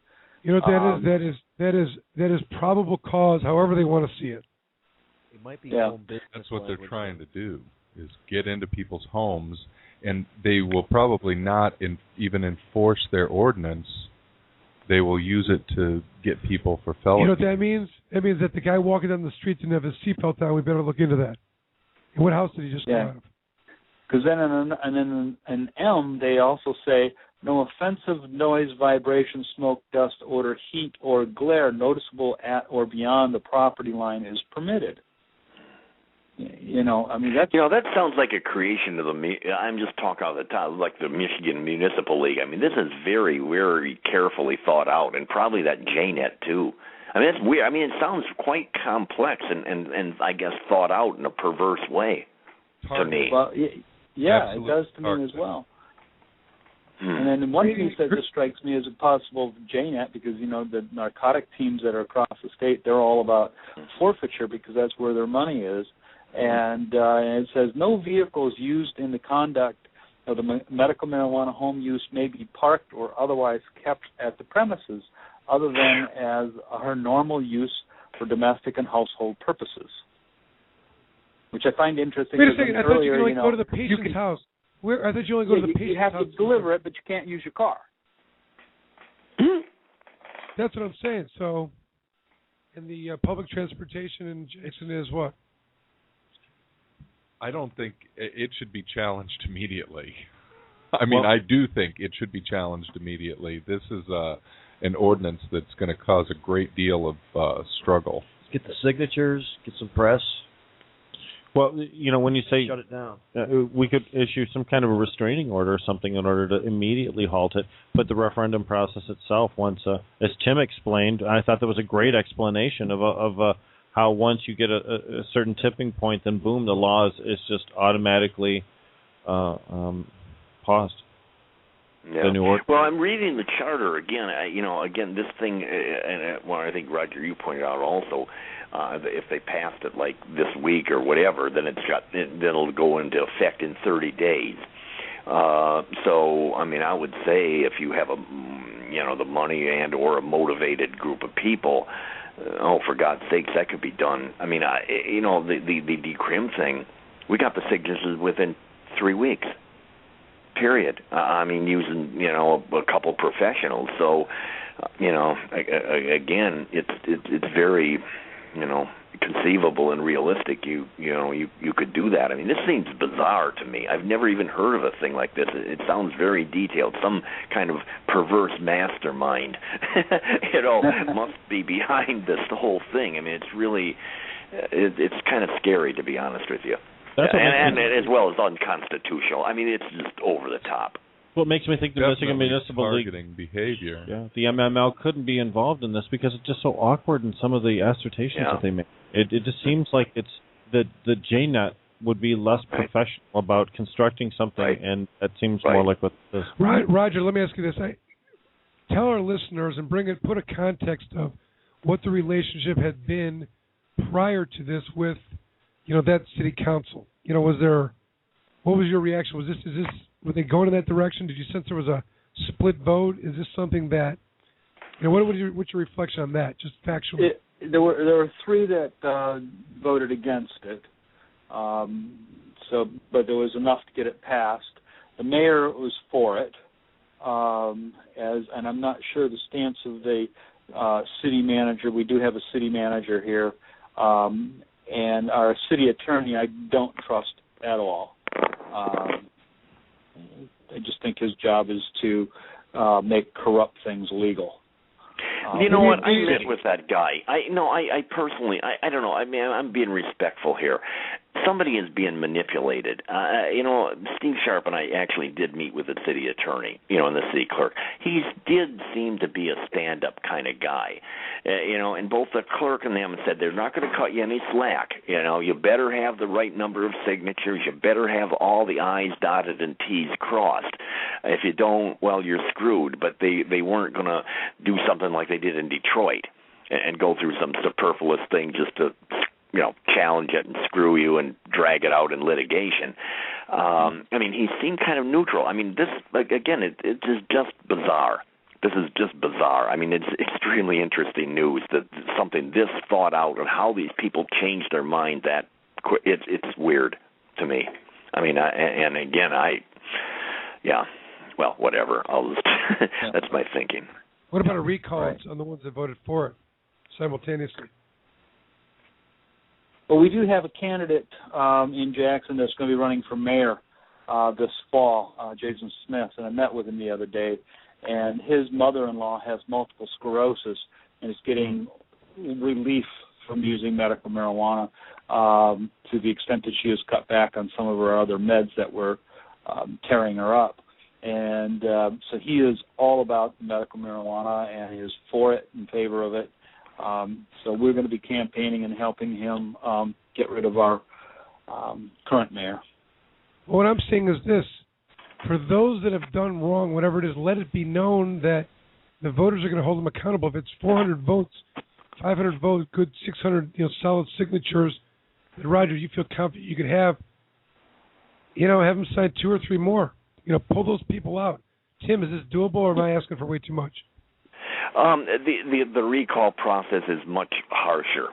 Speaker 1: That is probable cause, however they want to see it.
Speaker 5: It might be home business.
Speaker 7: That's what they're trying to do, is get into people's homes, and they will probably not even enforce their ordinance. They will use it to get people for felony.
Speaker 1: You know what that means? That means that the guy walking down the street didn't have his seatbelt on. We better look into that. And what house did he just go out of?
Speaker 6: Because then in M, they also say, no offensive noise, vibration, smoke, dust, odor, heat, or glare noticeable at or beyond the property line is permitted. That's
Speaker 8: that sounds like a creation of I'm just talking out of the top, like the Michigan Municipal League. I mean, this is very, very carefully thought out, and probably that JNet too. I mean, that's weird. I mean, it sounds quite complex and I guess thought out in a perverse way to me.
Speaker 6: Well, yeah, it does to me as well. And then one piece that just strikes me as a possible JNet, because, the narcotic teams that are across the state, they're all about forfeiture because that's where their money is. And it says, no vehicles used in the conduct of the medical marijuana home use may be parked or otherwise kept at the premises other than as her normal use for domestic and household purposes, which I find interesting.
Speaker 1: Wait a second, I thought you could only go to the patient's house. I thought you only go to the patient's house.
Speaker 6: You have to deliver it, but you can't use your car.
Speaker 1: That's what I'm saying. So, in the public transportation in Jackson is what?
Speaker 7: I don't think it should be challenged immediately. I mean, I do think it should be challenged immediately. This is an ordinance that's going to cause a great deal of struggle.
Speaker 5: Get the signatures, get some press.
Speaker 4: Well, when you say
Speaker 5: shut it down,
Speaker 4: we could issue some kind of a restraining order or something in order to immediately halt it. But the referendum process itself, once, as Tim explained, I thought that was a great explanation of how once you get a certain tipping point, then boom, the law is just automatically paused.
Speaker 8: Yeah. Well, I'm reading the charter again. Again, this thing, and I think, Roger, you pointed out also, if they passed it like this week or whatever, then it'll go into effect in 30 days. So, I mean, I would say if you have the money and or a motivated group of people, for God's sakes, that could be done. I mean, the decrim thing, we got the signatures within 3 weeks. Period. I mean, using a couple professionals. So, again, it's very conceivable and realistic. You could do that. I mean, this seems bizarre to me. I've never even heard of a thing like this. It sounds very detailed. Some kind of perverse mastermind, must be behind this whole thing. I mean, it's really, it's kind of scary, to be honest with you. And as well as unconstitutional. I mean, it's just over the top.
Speaker 4: What makes me think the Michigan Municipal League
Speaker 7: targeting behavior.
Speaker 4: Yeah, the MML couldn't be involved in this because it's just so awkward in some of the assertions that they make. It just seems like it's the JNet would be less professional about constructing something, and that seems more like what this.
Speaker 1: Right, Roger. Let me ask you this: tell our listeners and put a context of what the relationship had been prior to this with. That city council. What was your reaction? Were they going in that direction? Did you sense there was a split vote? Is this something that, what's your reflection on that, just factually?
Speaker 6: There were 3 that voted against it. But there was enough to get it passed. The mayor was for it, and I'm not sure the stance of the city manager. We do have a city manager here. And our city attorney, I don't trust at all. I just think his job is to make corrupt things legal.
Speaker 8: You know what? I met with that guy. I personally, I don't know. I mean, I'm being respectful here. Somebody is being manipulated. Steve Sharp and I actually did meet with the city attorney, and the city clerk. He did seem to be a stand-up kind of guy. And both the clerk and them said they're not going to cut you any slack. You better have the right number of signatures. You better have all the I's dotted and T's crossed. If you don't, well, you're screwed. But they weren't going to do something like they did in Detroit and go through some superfluous thing just to challenge it and screw you and drag it out in litigation. I mean, he seemed kind of neutral. I mean, this, again, it is just bizarre. This is just bizarre. I mean, it's extremely interesting news that something this thought out and how these people change their mind that it's weird to me. I mean, well, whatever. I'll just that's my thinking.
Speaker 1: What about a recall on the ones that voted for it simultaneously?
Speaker 6: Well, we do have a candidate in Jackson that's going to be running for mayor this fall, Jason Smith, and I met with him the other day. And his mother-in-law has multiple sclerosis and is getting relief from using medical marijuana to the extent that she has cut back on some of her other meds that were tearing her up. And so he is all about medical marijuana and is for it, in favor of it. So we're going to be campaigning and helping him get rid of our current mayor.
Speaker 1: Well, what I'm saying is this. For those that have done wrong, whatever it is, let it be known that the voters are going to hold them accountable. If it's 400 votes, 500 votes, good 600 solid signatures, that, Roger, you feel confident you could have, have them sign 2 or 3 more. Pull those people out. Tim, is this doable, or am I asking for way too much?
Speaker 8: The recall process is much harsher.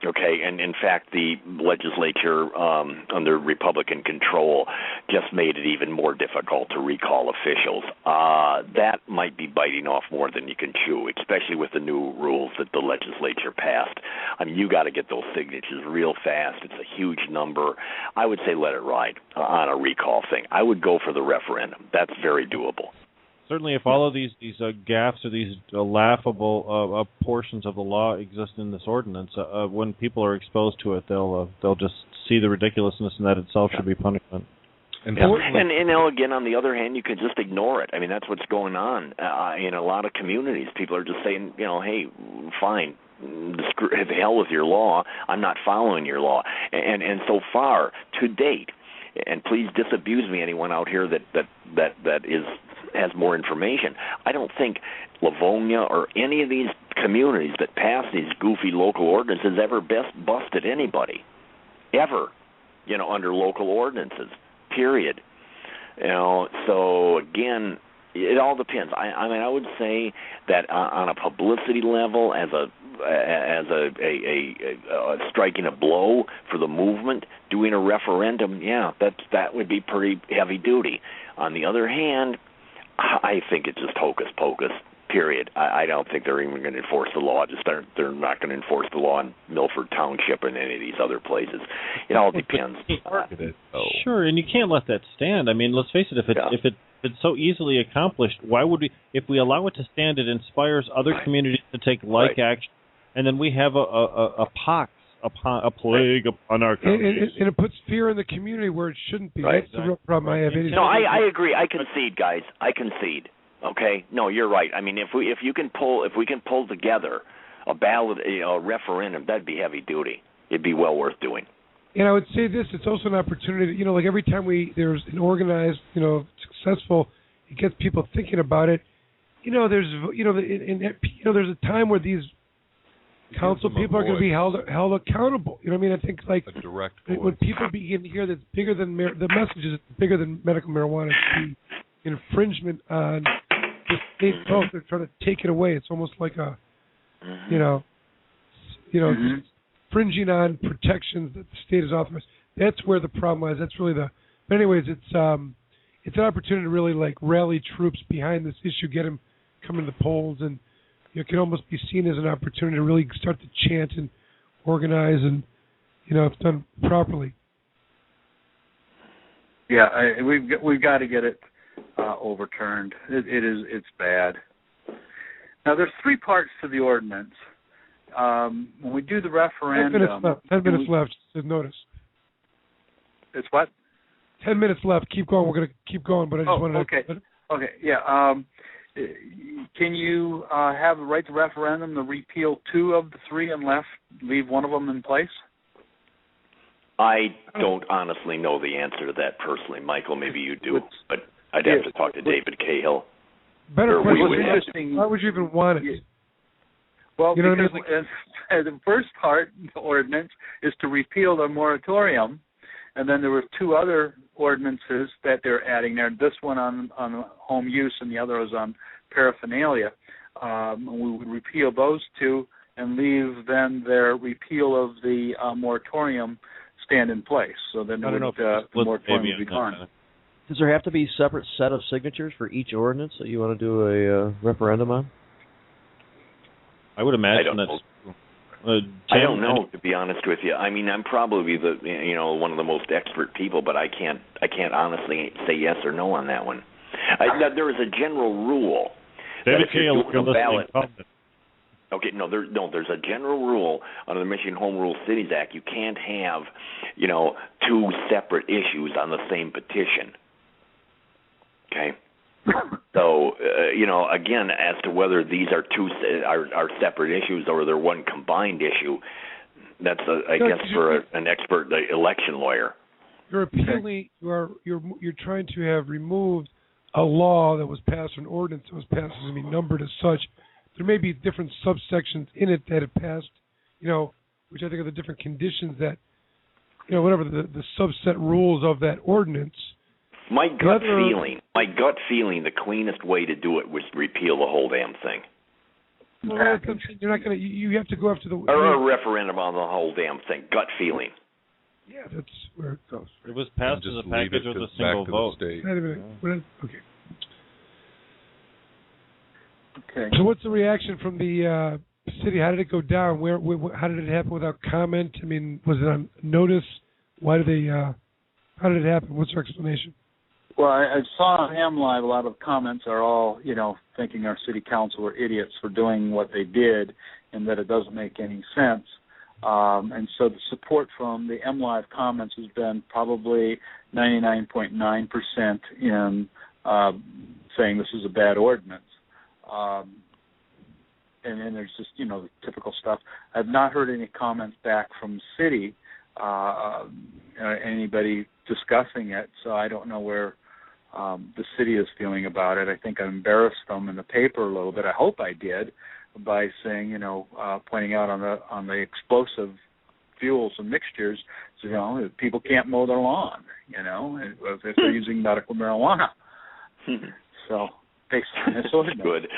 Speaker 8: Okay, and in fact, the legislature under Republican control just made it even more difficult to recall officials. That might be biting off more than you can chew, especially with the new rules that the legislature passed. I mean, you got to get those signatures real fast. It's a huge number. I would say let it ride on a recall thing. I would go for the referendum. That's very doable.
Speaker 4: Certainly, if all of these gaffes or these laughable portions of the law exist in this ordinance, when people are exposed to it, they'll just see the ridiculousness, and that itself should be punishment.
Speaker 8: And again, on the other hand, you could just ignore it. I mean, that's what's going on in a lot of communities. People are just saying, hey, fine, the hell with your law. I'm not following your law. And so far, to date, and please disabuse me, anyone out here that has more information, I don't think Livonia or any of these communities that pass these goofy local ordinances ever busted anybody, ever, under local ordinances, period. So again, it all depends. I mean, I would say that on a publicity level, as a striking a blow for the movement, doing a referendum, that would be pretty heavy duty. On the other hand, I think it's just hocus pocus, period. I don't think they're even going to enforce the law. They're not going to enforce the law in Milford Township and any of these other places. It all depends.
Speaker 4: Sure, and you can't let that stand. I mean, let's face it, if it's so easily accomplished, why would we? If we allow it to stand, it inspires other communities to take like action, and then we have a plague upon our country.
Speaker 1: And it puts fear in the community where it shouldn't be. That's the real problem I have.
Speaker 8: No, I agree. I concede, guys. I concede. Okay. No, you're right. I mean, if we can pull together a ballot, a referendum, that'd be heavy duty. It'd be well worth doing.
Speaker 1: And I would say this: it's also an opportunity. Like every time there's an organized, successful, it gets people thinking about it. There's a time where these council people are going to be held accountable. I mean? I think a
Speaker 7: direct
Speaker 1: when people begin to hear that it's bigger than the message is bigger than medical marijuana, it's the infringement on the state vote. They're trying to take it away. It's almost like a, infringing on protections that the state has authorized. That's where the problem lies. That's really the. But anyways, it's an opportunity to really rally troops behind this issue, get them coming to the polls, and it can almost be seen as an opportunity to really start to chant and organize, and if done properly.
Speaker 6: Yeah, we've got to get it overturned. It's bad. Now there's 3 parts to the ordinance. When we do the referendum,
Speaker 1: 10 minutes left. Notice.
Speaker 6: It's what?
Speaker 1: 10 minutes left. Keep going. We're going to keep going, but I just wanted to.
Speaker 6: Okay. Yeah. Can you have the right to referendum to repeal 2 of the 3 and leave one of them in place?
Speaker 8: I don't honestly know the answer to that personally. Michael, maybe you do, but I'd have to talk to David Cahill.
Speaker 1: Better question. Why would you even want it?
Speaker 6: Well, because the first part of the ordinance is to repeal the moratorium, and then there were 2 other ordinances that they're adding there. This one on home use, and the other was on paraphernalia. We would repeal those 2 and leave then their repeal of the moratorium stand in place. So then the moratorium would be gone.
Speaker 5: Does there have to be a separate set of signatures for each ordinance that you want to do a referendum on?
Speaker 8: I would imagine that's. I don't know, to be honest with you. I mean, I'm probably one of the most expert people, but I can't honestly say yes or no on that one. There is a general rule.
Speaker 4: David Cahill, you're listening.
Speaker 8: Okay, there's a general rule under the Michigan Home Rule Cities Act. You can't have, two separate issues on the same petition. Okay? So, again, as to whether these are are separate issues or they're one combined issue, that's, I guess, for an expert election lawyer.
Speaker 1: You're appealing. You're trying to have removed a law that was passed, an ordinance that was passed, as being numbered as such. There may be different subsections in it that it passed, which I think are the different conditions that, whatever the subset rules of that ordinance.
Speaker 8: My gut feeling, the cleanest way to do it was to repeal the whole damn thing.
Speaker 1: Well, you're not going to. You have to go after the.
Speaker 8: Or a referendum on the whole damn thing. Gut feeling.
Speaker 1: Yeah, that's where it goes.
Speaker 4: It was passed as a package with a single vote.
Speaker 1: Wait a minute. Okay. Okay. So what's the reaction from the city? How did it go down? Where how did it happen without comment? I mean, was it on notice? Why did they? How did it happen? What's your explanation?
Speaker 6: Well, I saw on Ham Live a lot of comments are all, thinking our city council were idiots for doing what they did and that it doesn't make any sense. And so the support from the M Live comments has been probably 99.9% in saying this is a bad ordinance. And then there's just, the typical stuff. I've not heard any comments back from city, anybody discussing it, so I don't know where the city is feeling about it. I think I embarrassed them in the paper a little bit. I hope I did, by saying, pointing out on the explosive fuels and mixtures, so, people can't mow their lawn, if they're using medical marijuana. So based on this ordinance.
Speaker 8: Good.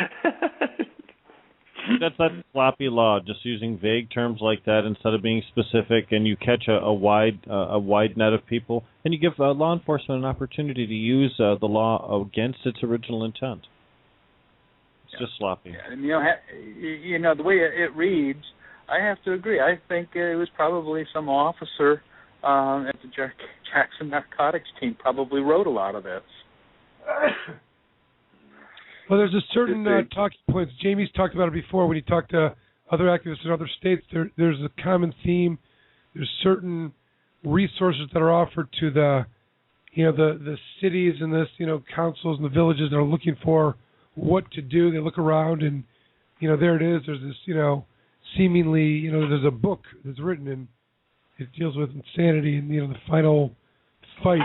Speaker 4: That's that sloppy law, just using vague terms like that instead of being specific, and you catch a wide net of people, and you give law enforcement an opportunity to use the law against its original intent. It's just sloppy.
Speaker 6: Yeah, and the way it reads, I have to agree. I think it was probably some officer at the Jackson Narcotics team probably wrote a lot of this.
Speaker 1: Well, there's a certain talking points. Jamie's talked about it before when he talked to other activists in other states. There's a common theme. There's certain resources that are offered to the cities and councils and the villages that are looking for what to do. They look around and, there it is. There's this, seemingly, there's a book that's written and it deals with insanity and, the final fight,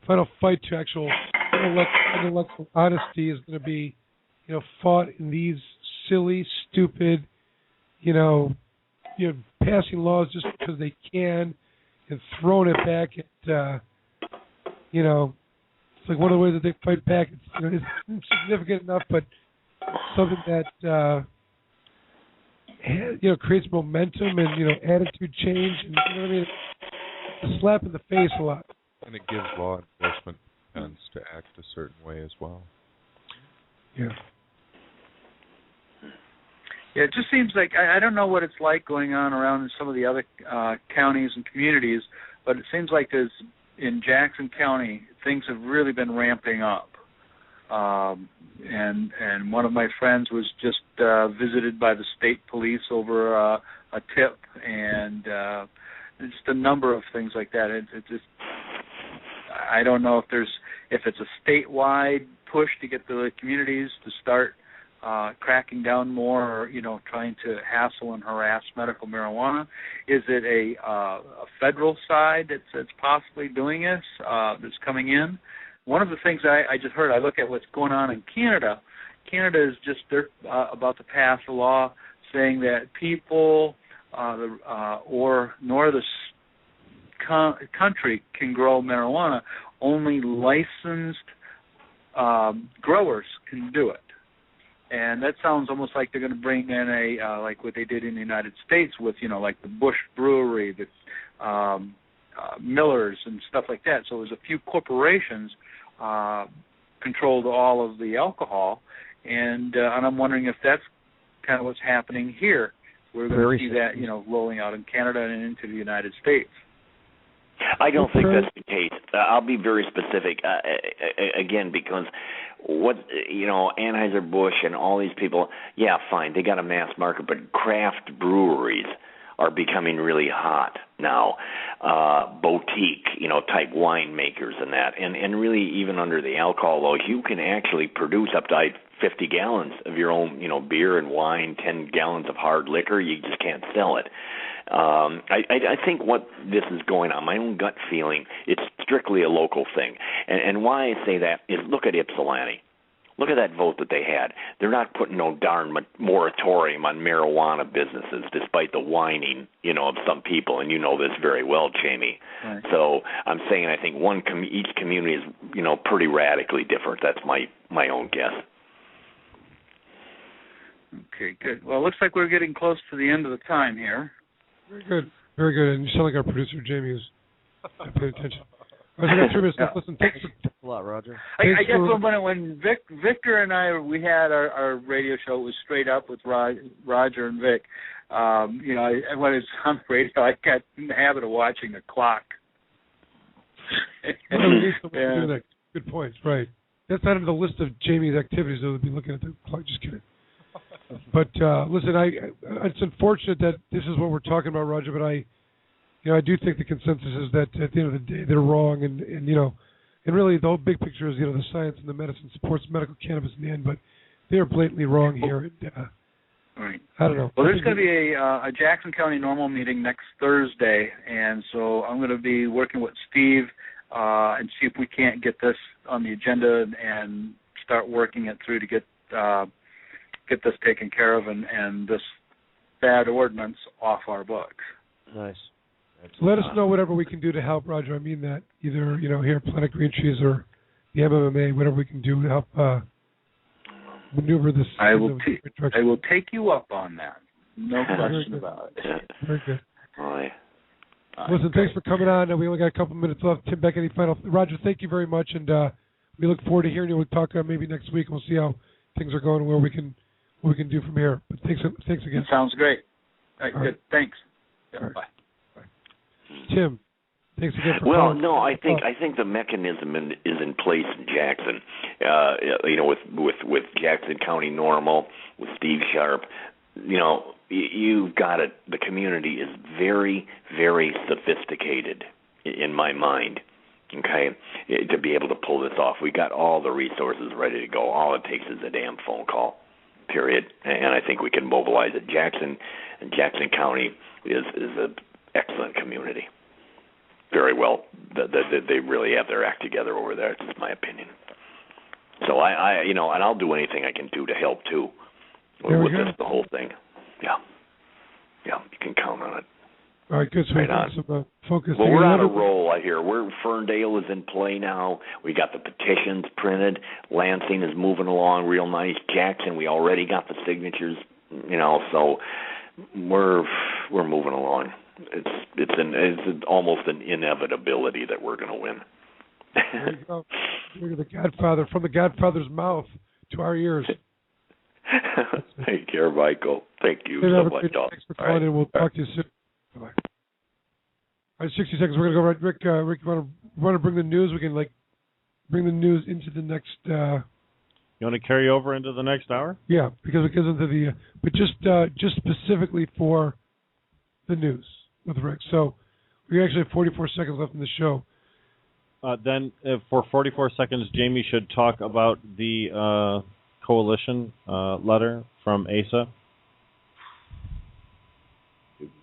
Speaker 1: final fight to actual intellectual honesty is going to be, fought in these silly, stupid, passing laws just because they can and throwing it back at, it's like one of the ways that they fight back. It's insignificant enough, but something that, creates momentum and, attitude change. And, it's a slap in the face a lot.
Speaker 7: And it gives law enforcement chance to act a certain way as well.
Speaker 1: Yeah.
Speaker 6: Yeah, it just seems like, I don't know what it's like going on around in some of the other counties and communities, but it seems like in Jackson County, things have really been ramping up. And one of my friends was just visited by the state police over a tip, and just a number of things like that. It just, I don't know if it's a statewide push to get the communities to start cracking down more, or trying to hassle and harass medical marijuana. Is it a federal side that's possibly doing this, that's coming in? One of the things I just heard, I look at what's going on in Canada. Canada is they're about to pass a law saying that people nor the country can grow marijuana. Only licensed growers can do it. And that sounds almost like they're going to bring in like what they did in the United States with, like the Bush Brewery, the Millers and stuff like that. So there's a few corporations controlled all of the alcohol, and I'm wondering if that's kind of what's happening here. We're going to see that, rolling out in Canada and into the United States.
Speaker 8: I don't think that's the case. I'll be very specific again, because what Anheuser-Busch and all these people, yeah, fine, they got a mass market, but craft breweries are becoming really hot now. Boutique, type winemakers and that, and really even under the alcohol law, you can actually produce up to 50 gallons of your own, beer and wine, 10 gallons of hard liquor. You just can't sell it. I think what this is going on, my own gut feeling, it's strictly a local thing. And why I say that is look at Ypsilanti. Look at that vote that they had. They're not putting no darn moratorium on marijuana businesses, despite the whining, of some people, and you know this very well, Jamie.
Speaker 6: Right.
Speaker 8: So I'm saying I think each community is, pretty radically different. That's my own guess.
Speaker 6: Okay, good. Well, it looks like we're getting close to the end of the time here.
Speaker 1: Very good. Very good. And you sound like our producer, Jamie, who's paying attention. I got 3 minutes left. Listen, thanks
Speaker 5: a lot, Roger.
Speaker 6: I guess when Victor and I, we had our radio show, it was straight up with Roger and Vic. When it's on the radio, I got in the habit of watching the clock.
Speaker 1: Good points, right. That's not on the list of Jamie's activities, though, to be looking at the clock. Just kidding. But listen, it's unfortunate that this is what we're talking about, Roger. But I do think the consensus is that at the end of the day, they're wrong, and really the whole big picture is the science and the medicine supports medical cannabis in the end, but they are blatantly wrong here.
Speaker 6: Right.
Speaker 1: I don't know.
Speaker 6: Well, there's going to be a Jackson County normal meeting next Thursday, and so I'm going to be working with Steve and see if we can't get this on the agenda and start working it through to get this taken care of and this bad ordinance off our books.
Speaker 5: Nice.
Speaker 1: Let us know whatever we can do to help, Roger. I mean that either here at Planet Green Trees or the MMA, whatever we can do to help maneuver this.
Speaker 6: I will take you up on that. No question about it.
Speaker 1: Very good.
Speaker 8: All
Speaker 1: Listen, thanks for coming on. We only got a couple minutes left. Tim Beck, any final? Roger, thank you very much, and we look forward to hearing you. We'll talk maybe next week. We'll see how things are going and what we can do from here. But thanks again.
Speaker 6: Sounds great. All right, good. Thanks. Yeah,
Speaker 1: right.
Speaker 6: Bye.
Speaker 1: Tim, thanks again for
Speaker 8: calling.
Speaker 1: Well,
Speaker 8: no, I think the mechanism is in place in Jackson. With Jackson County Normal, with Steve Sharp, you've got it. The community is very, very sophisticated in my mind. Okay, to be able to pull this off, we got all the resources ready to go. All it takes is a damn phone call. Period. And I think we can mobilize it. Jackson County is an excellent community. Very well. They really have their act together over there. It's just my opinion. So and I'll do anything I can do to help too with the whole thing. Yeah, you can count on it.
Speaker 1: All right, good. So we got some focus.
Speaker 8: Well, we're on a roll, I hear. Ferndale is in play now. We got the petitions printed. Lansing is moving along real nice. Jackson, we already got the signatures. So we're moving along. It's almost an inevitability that we're going to win.
Speaker 1: There you go. You're the Godfather, from the Godfather's mouth to our ears.
Speaker 8: Take care, Michael. Thank you so much.
Speaker 1: Thanks for calling in. We'll talk to you soon. Bye. All right, 60 seconds. We're going to go right. Rick, you want to bring the news? We can bring the news into the next.
Speaker 4: You want to carry over into the next hour?
Speaker 1: Yeah, because it goes into the. But just specifically for the news with Rick. So we actually have 44 seconds left in the show.
Speaker 4: Then for 44 seconds, Jamie should talk about the coalition letter from ASA.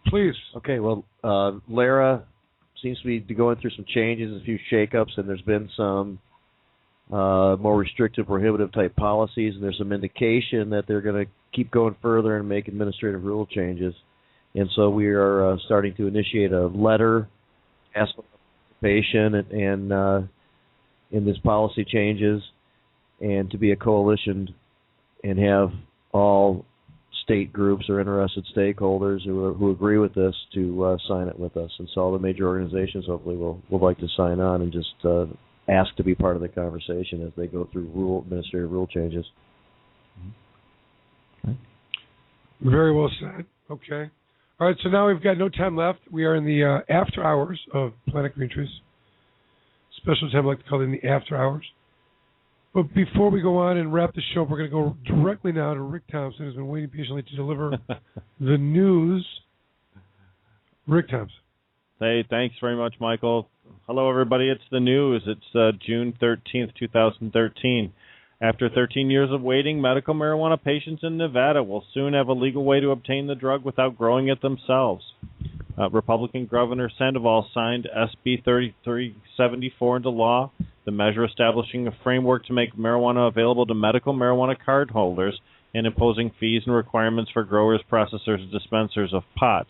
Speaker 1: Please.
Speaker 5: Okay, well, Lara seems to be going through some changes, a few shakeups, and there's been some more restrictive, prohibitive type policies, and there's some indication that they're going to keep going further and make administrative rule changes. And so we are starting to initiate a letter asking for participation and in this policy changes, and to be a coalition and have all state groups or interested stakeholders who agree with this to sign it with us. And so all the major organizations hopefully will like to sign on and just ask to be part of the conversation as they go through administrative rule changes.
Speaker 1: Okay. Very well said. Okay. All right, so now we've got no time left. We are in the after hours of Planet Green Trees. Special time I like to call it in the after hours. But before we go on and wrap the show, we're going to go directly now to Rick Thompson, who's been waiting patiently to deliver the news. Rick Thompson.
Speaker 4: Hey, thanks very much, Michael. Hello, everybody. It's the news. It's June 13th, 2013. After 13 years of waiting, medical marijuana patients in Nevada will soon have a legal way to obtain the drug without growing it themselves. Republican Governor Sandoval signed SB 3374 into law, the measure establishing a framework to make marijuana available to medical marijuana card holders and imposing fees and requirements for growers, processors, and dispensers of pot.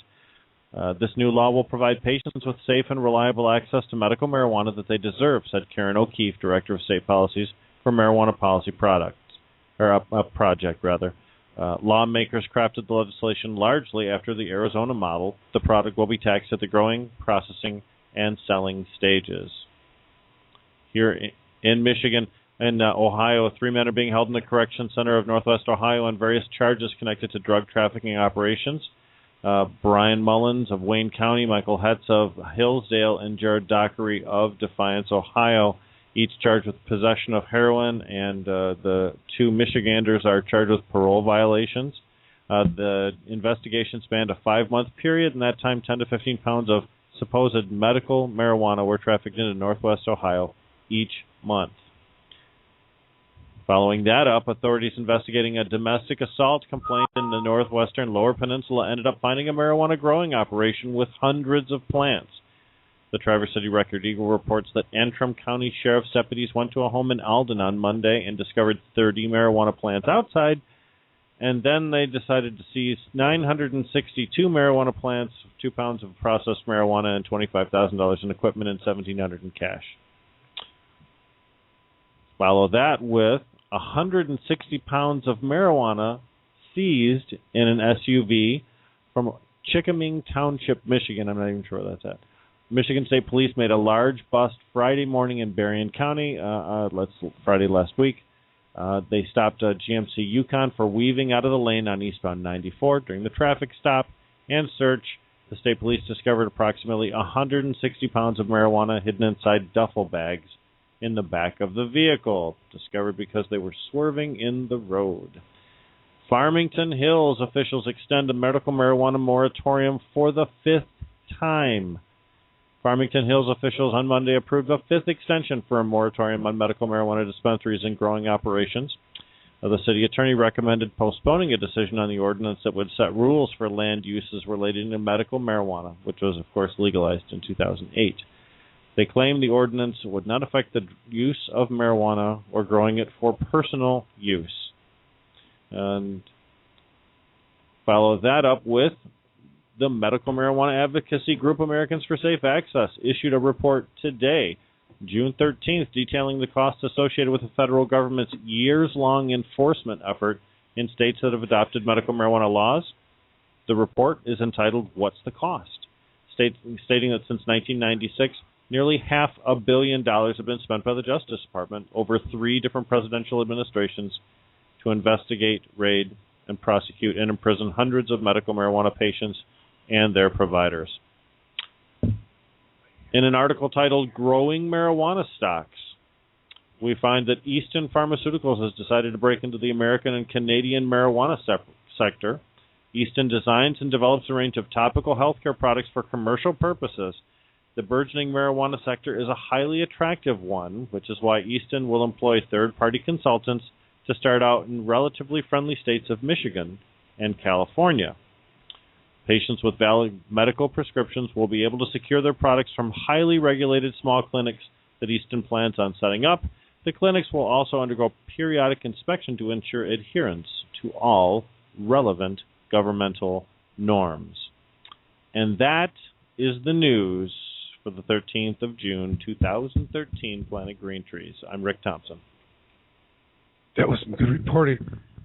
Speaker 4: This new law will provide patients with safe and reliable access to medical marijuana that they deserve, said Karen O'Keefe, Director of State Policies for Marijuana Policy Project. Lawmakers crafted the legislation largely after the Arizona model. The product will be taxed at the growing, processing, and selling stages. Here in Michigan and Ohio, 3 men are being held in the Correction Center of Northwest Ohio on various charges connected to drug trafficking operations. Brian Mullins of Wayne County, Michael Hetz of Hillsdale, and Jared Dockery of Defiance, Ohio, each charged with possession of heroin, and the 2 Michiganders are charged with parole violations. The investigation spanned a 5-month period, and that time 10 to 15 pounds of supposed medical marijuana were trafficked into Northwest Ohio each month. Following that up, authorities investigating a domestic assault complaint in the northwestern Lower Peninsula ended up finding a marijuana growing operation with hundreds of plants. The Traverse City Record Eagle reports that Antrim County Sheriff's deputies went to a home in Alden on Monday and discovered 30 marijuana plants outside, and then they decided to seize 962 marijuana plants, 2 pounds of processed marijuana, and $25,000 in equipment and $1,700 in cash. Follow that with 160 pounds of marijuana seized in an SUV from Chickiming Township, Michigan. I'm not even sure where that's at. Michigan State Police made a large bust Friday morning in Berrien County, Friday last week. They stopped a GMC Yukon for weaving out of the lane on eastbound 94. During the traffic stop and search, the state police discovered approximately 160 pounds of marijuana hidden inside duffel bags in the back of the vehicle, discovered because they were swerving in the road. Farmington Hills officials extend a medical marijuana moratorium for the 5th time. Farmington Hills officials on Monday approved a 5th extension for a moratorium on medical marijuana dispensaries and growing operations. The city attorney recommended postponing a decision on the ordinance that would set rules for land uses relating to medical marijuana, which was, of course, legalized in 2008. They claim the ordinance would not affect the use of marijuana or growing it for personal use. And follow that up with the medical marijuana advocacy group Americans for Safe Access issued a report today, June 13th, detailing the costs associated with the federal government's years-long enforcement effort in states that have adopted medical marijuana laws. The report is entitled, "What's the Cost?" Stating that since 1996, nearly $500 million have been spent by the Justice Department over 3 different presidential administrations to investigate, raid, and prosecute and imprison hundreds of medical marijuana patients and their providers. In an article titled Growing Marijuana Stocks, we find that Easton Pharmaceuticals has decided to break into the American and Canadian marijuana sector. Easton designs and develops a range of topical healthcare products for commercial purposes. The burgeoning marijuana sector is a highly attractive one, which is why Easton will employ third-party consultants to start out in relatively friendly states of Michigan and California. Patients with valid medical prescriptions will be able to secure their products from highly regulated small clinics that Easton plans on setting up. The clinics will also undergo periodic inspection to ensure adherence to all relevant governmental norms. And that is the news for the 13th of June, 2013, Planet Green Trees. I'm Rick Thompson.
Speaker 1: That was some good reporting.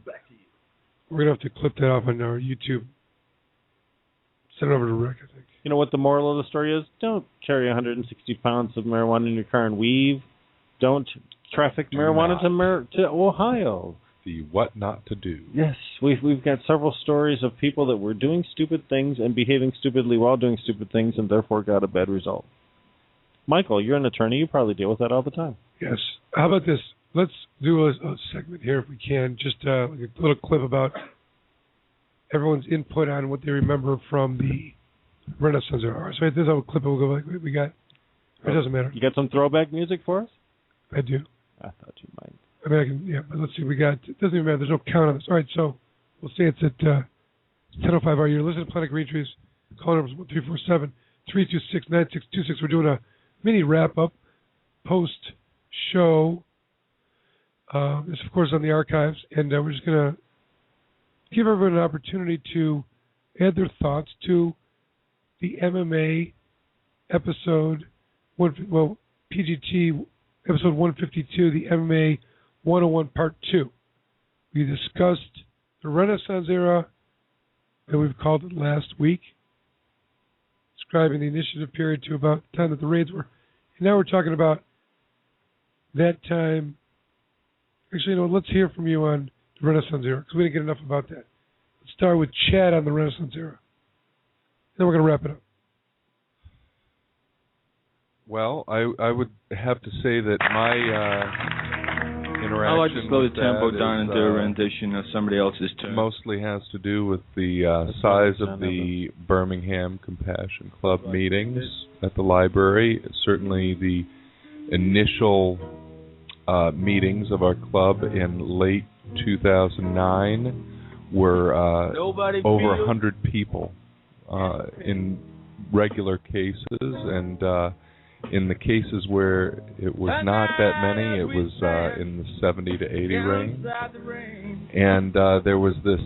Speaker 1: Back to you. We're going to have to clip that off on our YouTube. Send it over to Rick, I think.
Speaker 4: You know what the moral of the story is? Don't carry 160 pounds of marijuana in your car and weave. Don't traffic marijuana to Ohio.
Speaker 7: the what not to do.
Speaker 4: Yes, we've got several stories of people that were doing stupid things and behaving stupidly while doing stupid things and therefore got a bad result. Michael, you're an attorney. You probably deal with that all the time.
Speaker 1: Yes. How about this? Let's do a segment here if we can. Just like a little clip about everyone's input on what they remember from the Renaissance era. So this is a clip we'll go like we got. It doesn't matter.
Speaker 4: You got some throwback music for us?
Speaker 1: I do.
Speaker 4: I thought you might.
Speaker 1: I mean, I can, yeah, but let's see. We got. It doesn't even matter. There's no count on this. All right, so we'll say it's at 10:05 hour. You're listening to Planet Green Trees. Call numbers 347-326-9626. We're doing a mini wrap up post show. This, of course, on the archives, and we're just gonna give everyone an opportunity to add their thoughts to the MMA episode. PGT episode 152, the MMA 101 Part 2. We discussed the Renaissance era, and we've called it last week, describing the initiative period to about the time that the raids were. And now we're talking about that time. Actually, let's hear from you on the Renaissance era, because we didn't get enough about that. Let's start with Chad on the Renaissance era. Then we're going to wrap it up.
Speaker 7: Well, I would have to say that my interaction
Speaker 9: I like to slow the tempo down and do a
Speaker 7: is,
Speaker 9: rendition of somebody else's turn.
Speaker 7: mostly has to do with the size of the Birmingham Compassion Club meetings at the library. Certainly the initial meetings of our club in late 2009 were over 100 people in regular cases, and in the cases where it was not that many, it was in the 70 to 80 range. And there was this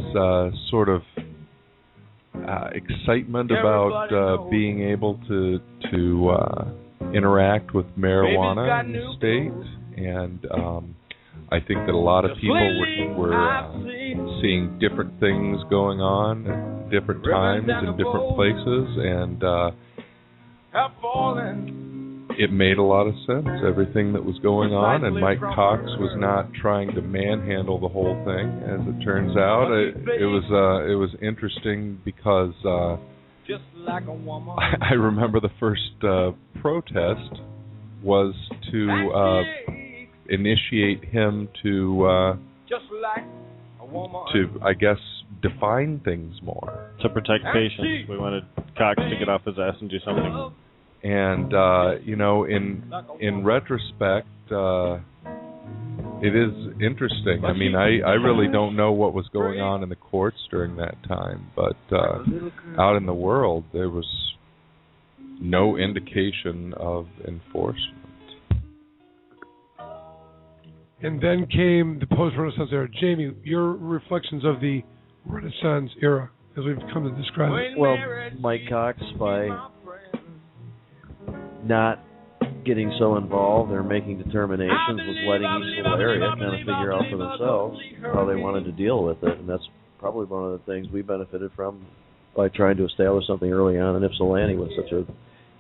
Speaker 7: sort of excitement about being able to interact with marijuana in the state. And I think that a lot of people were seeing different things going on at different times in different places, and it made a lot of sense, everything that was going on, and Mike Cox was not trying to manhandle the whole thing. As it turns out, it was interesting because I remember the first protest was to initiate him to I guess define things more,
Speaker 4: to protect patients. We wanted Cox to get off his ass and do something.
Speaker 7: And in retrospect, it is interesting. I mean, I really don't know what was going on in the courts during that time, but out in the world there was no indication of enforcement.
Speaker 1: And then came the post-Renaissance era. Jamie, your reflections of the Renaissance era, as we've come to describe it.
Speaker 5: Well, Mike Cox, by not getting so involved or making determinations, was letting each little area kind of figure out for themselves how they wanted to deal with it. And that's probably one of the things we benefited from by trying to establish something early on in Ypsilanti with such a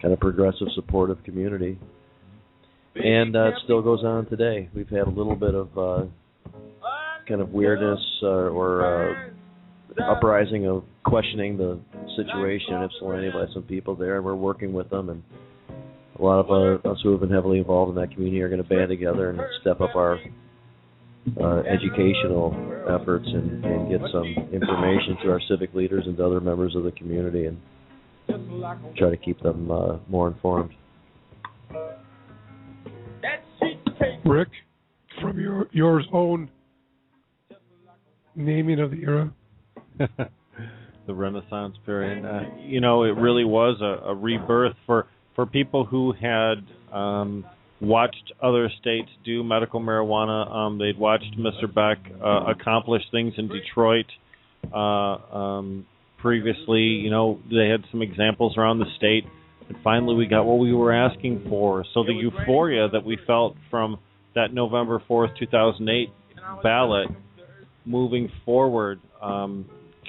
Speaker 5: kind of progressive, supportive community. And it still goes on today. We've had a little bit of kind of weirdness or uprising of questioning the situation in Ypsilanti by some people there, and we're working with them. And a lot of us who have been heavily involved in that community are going to band together and step up our educational efforts and get some information to our civic leaders and to other members of the community, and try to keep them more informed.
Speaker 1: Rick, from your own naming of the era.
Speaker 4: The Renaissance period. It really was a rebirth for people who had watched other states do medical marijuana. They'd watched Mr. Beck accomplish things in Detroit previously. They had some examples around the state. And finally we got what we were asking for. So the euphoria that we felt from that November 4th, 2008 ballot moving forward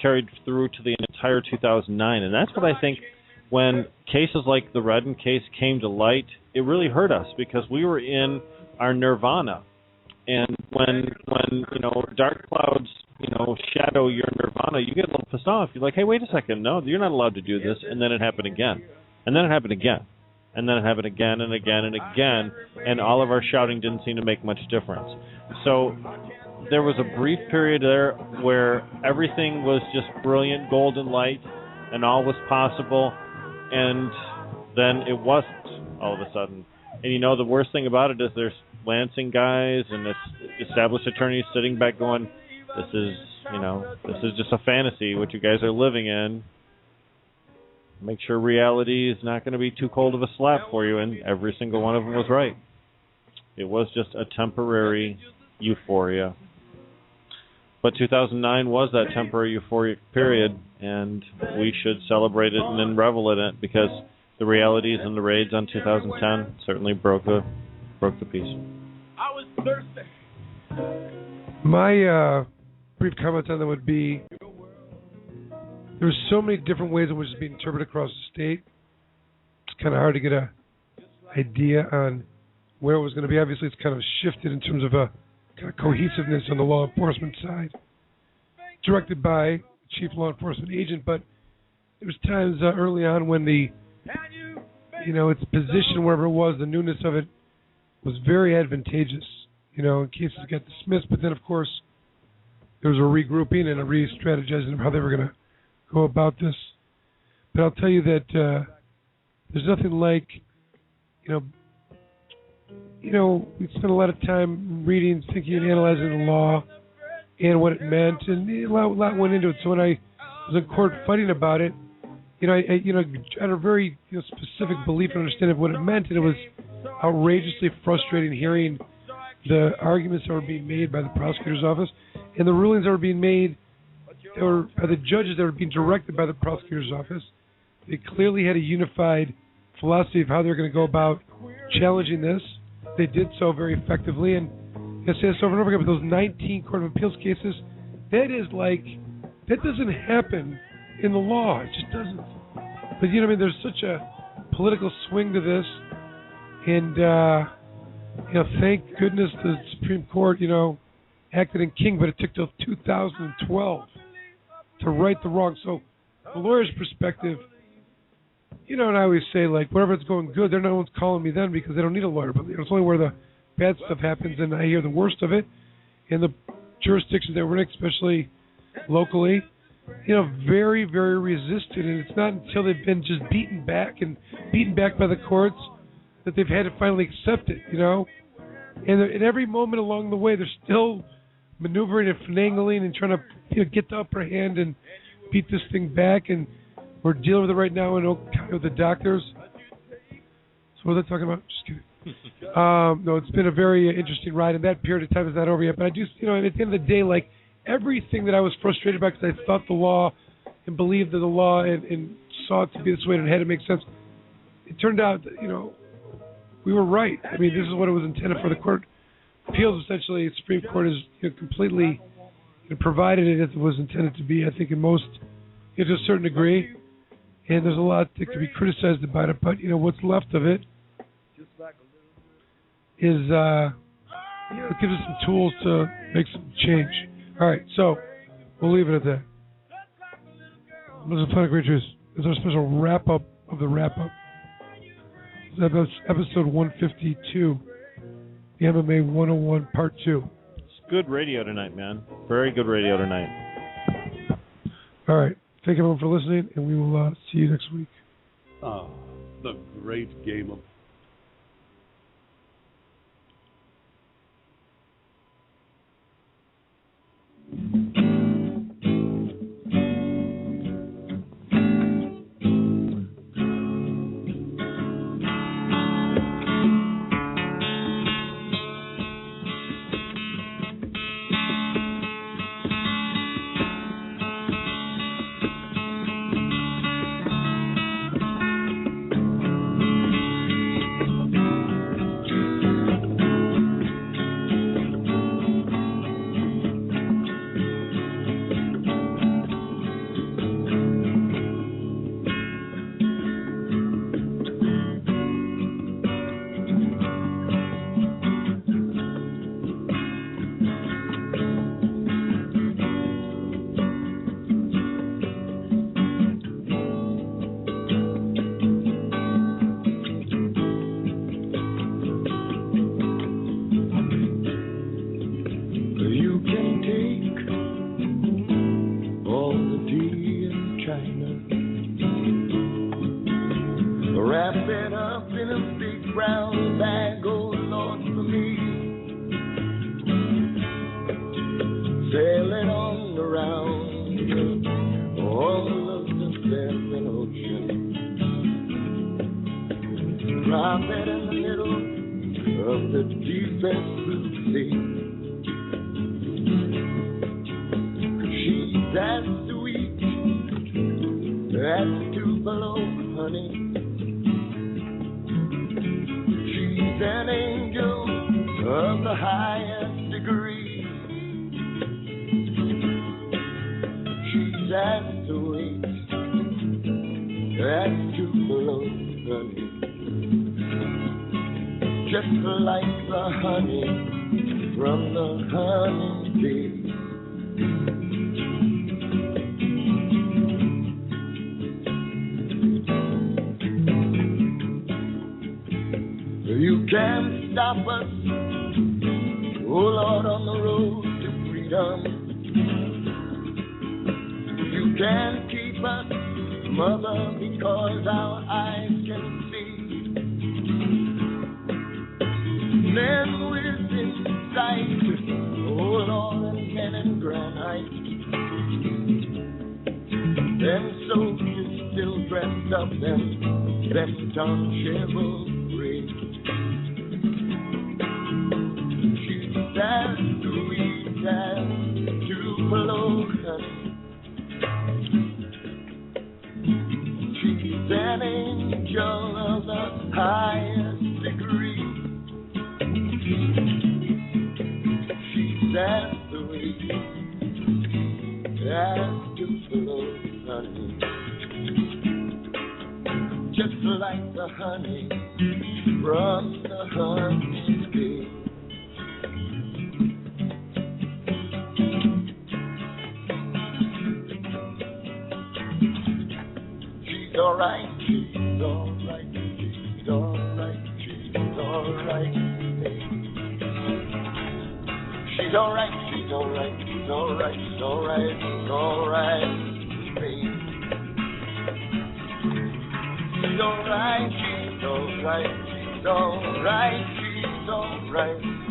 Speaker 4: carried through to the entire 2009. And that's what I think, when cases like the Redden case came to light, it really hurt us because we were in our nirvana. And when dark clouds, shadow your nirvana, you get a little pissed off. You're like, hey, wait a second, no, you're not allowed to do this. And then it happened again. And then it happened again. And then it happened again and again and again. And all of our shouting didn't seem to make much difference. So there was a brief period there where everything was just brilliant, golden light, and all was possible. And then it wasn't all of a sudden. And the worst thing about it is there's Lansing guys and established attorneys sitting back going, this is just a fantasy, what you guys are living in. Make sure reality is not going to be too cold of a slap for you, and every single one of them was right. It was just a temporary euphoria. But 2009 was that temporary euphoric period, and we should celebrate it and then revel in it, because the realities and the raids on 2010 certainly broke the peace.
Speaker 10: I was thirsty.
Speaker 1: My brief comment on that would be, there's so many different ways in which it's being interpreted across the state. It's kind of hard to get an idea on where it was going to be. Obviously, it's kind of shifted in terms of a kind of cohesiveness on the law enforcement side, directed by a chief law enforcement agent. But there was times early on when its position, wherever it was, the newness of it was very advantageous. In cases got dismissed, but then of course there was a regrouping and a re-strategizing of how they were going to go about this. But I'll tell you that there's nothing like, we spent a lot of time reading, thinking, and analyzing the law and what it meant, and a lot went into it. So when I was in court fighting about it, I had a very specific belief and understanding of what it meant, and it was outrageously frustrating hearing the arguments that were being made by the prosecutor's office and the rulings that were being made or by the judges that were being directed by the prosecutor's office. They clearly had a unified philosophy of how they were going to go about challenging this. They did so very effectively, and I say this over and over again, but those 19 Court of Appeals cases, that doesn't happen in the law. It just doesn't. But there's such a political swing to this, and thank goodness the Supreme Court, acted in King, but it took till 2012 to right the wrong. So, from a lawyer's perspective, and I always say, wherever it's going good, no one's calling me then because they don't need a lawyer. But it's only where the bad stuff happens, and I hear the worst of it in the jurisdictions that we're in, especially locally. Very, very resistant, and it's not until they've been just beaten back by the courts that they've had to finally accept it, And at every moment along the way, they're still maneuvering and finagling and trying to get the upper hand and beat this thing back. And we're dealing with it right now in Oak County with the doctors. So what are they talking about? Just kidding. No, it's been a very interesting ride, and that period of time is not over yet. But I do, at the end of the day, everything that I was frustrated about because I thought the law and believed that the law and saw it to be this way and it had to make sense, it turned out that, we were right. I mean, this is what it was intended for. The Court of Appeals, essentially, the Supreme Court has completely provided it as it was intended to be, I think, in most, to a certain degree. And there's a lot that can be criticized about it, but, what's left of it is, it gives us some tools to make some change. All right, so we'll leave it at that. This is Planet Great Truth. This is our special wrap-up of the wrap-up. This is episode 152, the MMA 101 Part 2.
Speaker 4: It's good radio tonight, man. Very good radio tonight.
Speaker 1: All right. Thank everyone for listening, and we will see you next week.
Speaker 10: The great game of
Speaker 11: best blue sea. She's as sweet as Tupelo honey. She's an angel of the highest degree. She's as sweet as Tupelo honey. Just like the honey from the honeybee. You can't stop us, oh Lord, on the road to freedom. You can't keep us, Mother, because our eyes can see. Men within sight, oh Lord, and men in granite. Them soldiers still dressed up and bent on chivalry. She's as sweet as Tupelo honey. She's an angel of the highest degree. She's as sweet as Tupelo honey. Just like the honey from the honeybee. She's alright, she's alright, she's alright, she's alright. She's alright, she's alright, she's alright, she's alright, she's alright. She's alright, she's alright, she's alright, she's alright.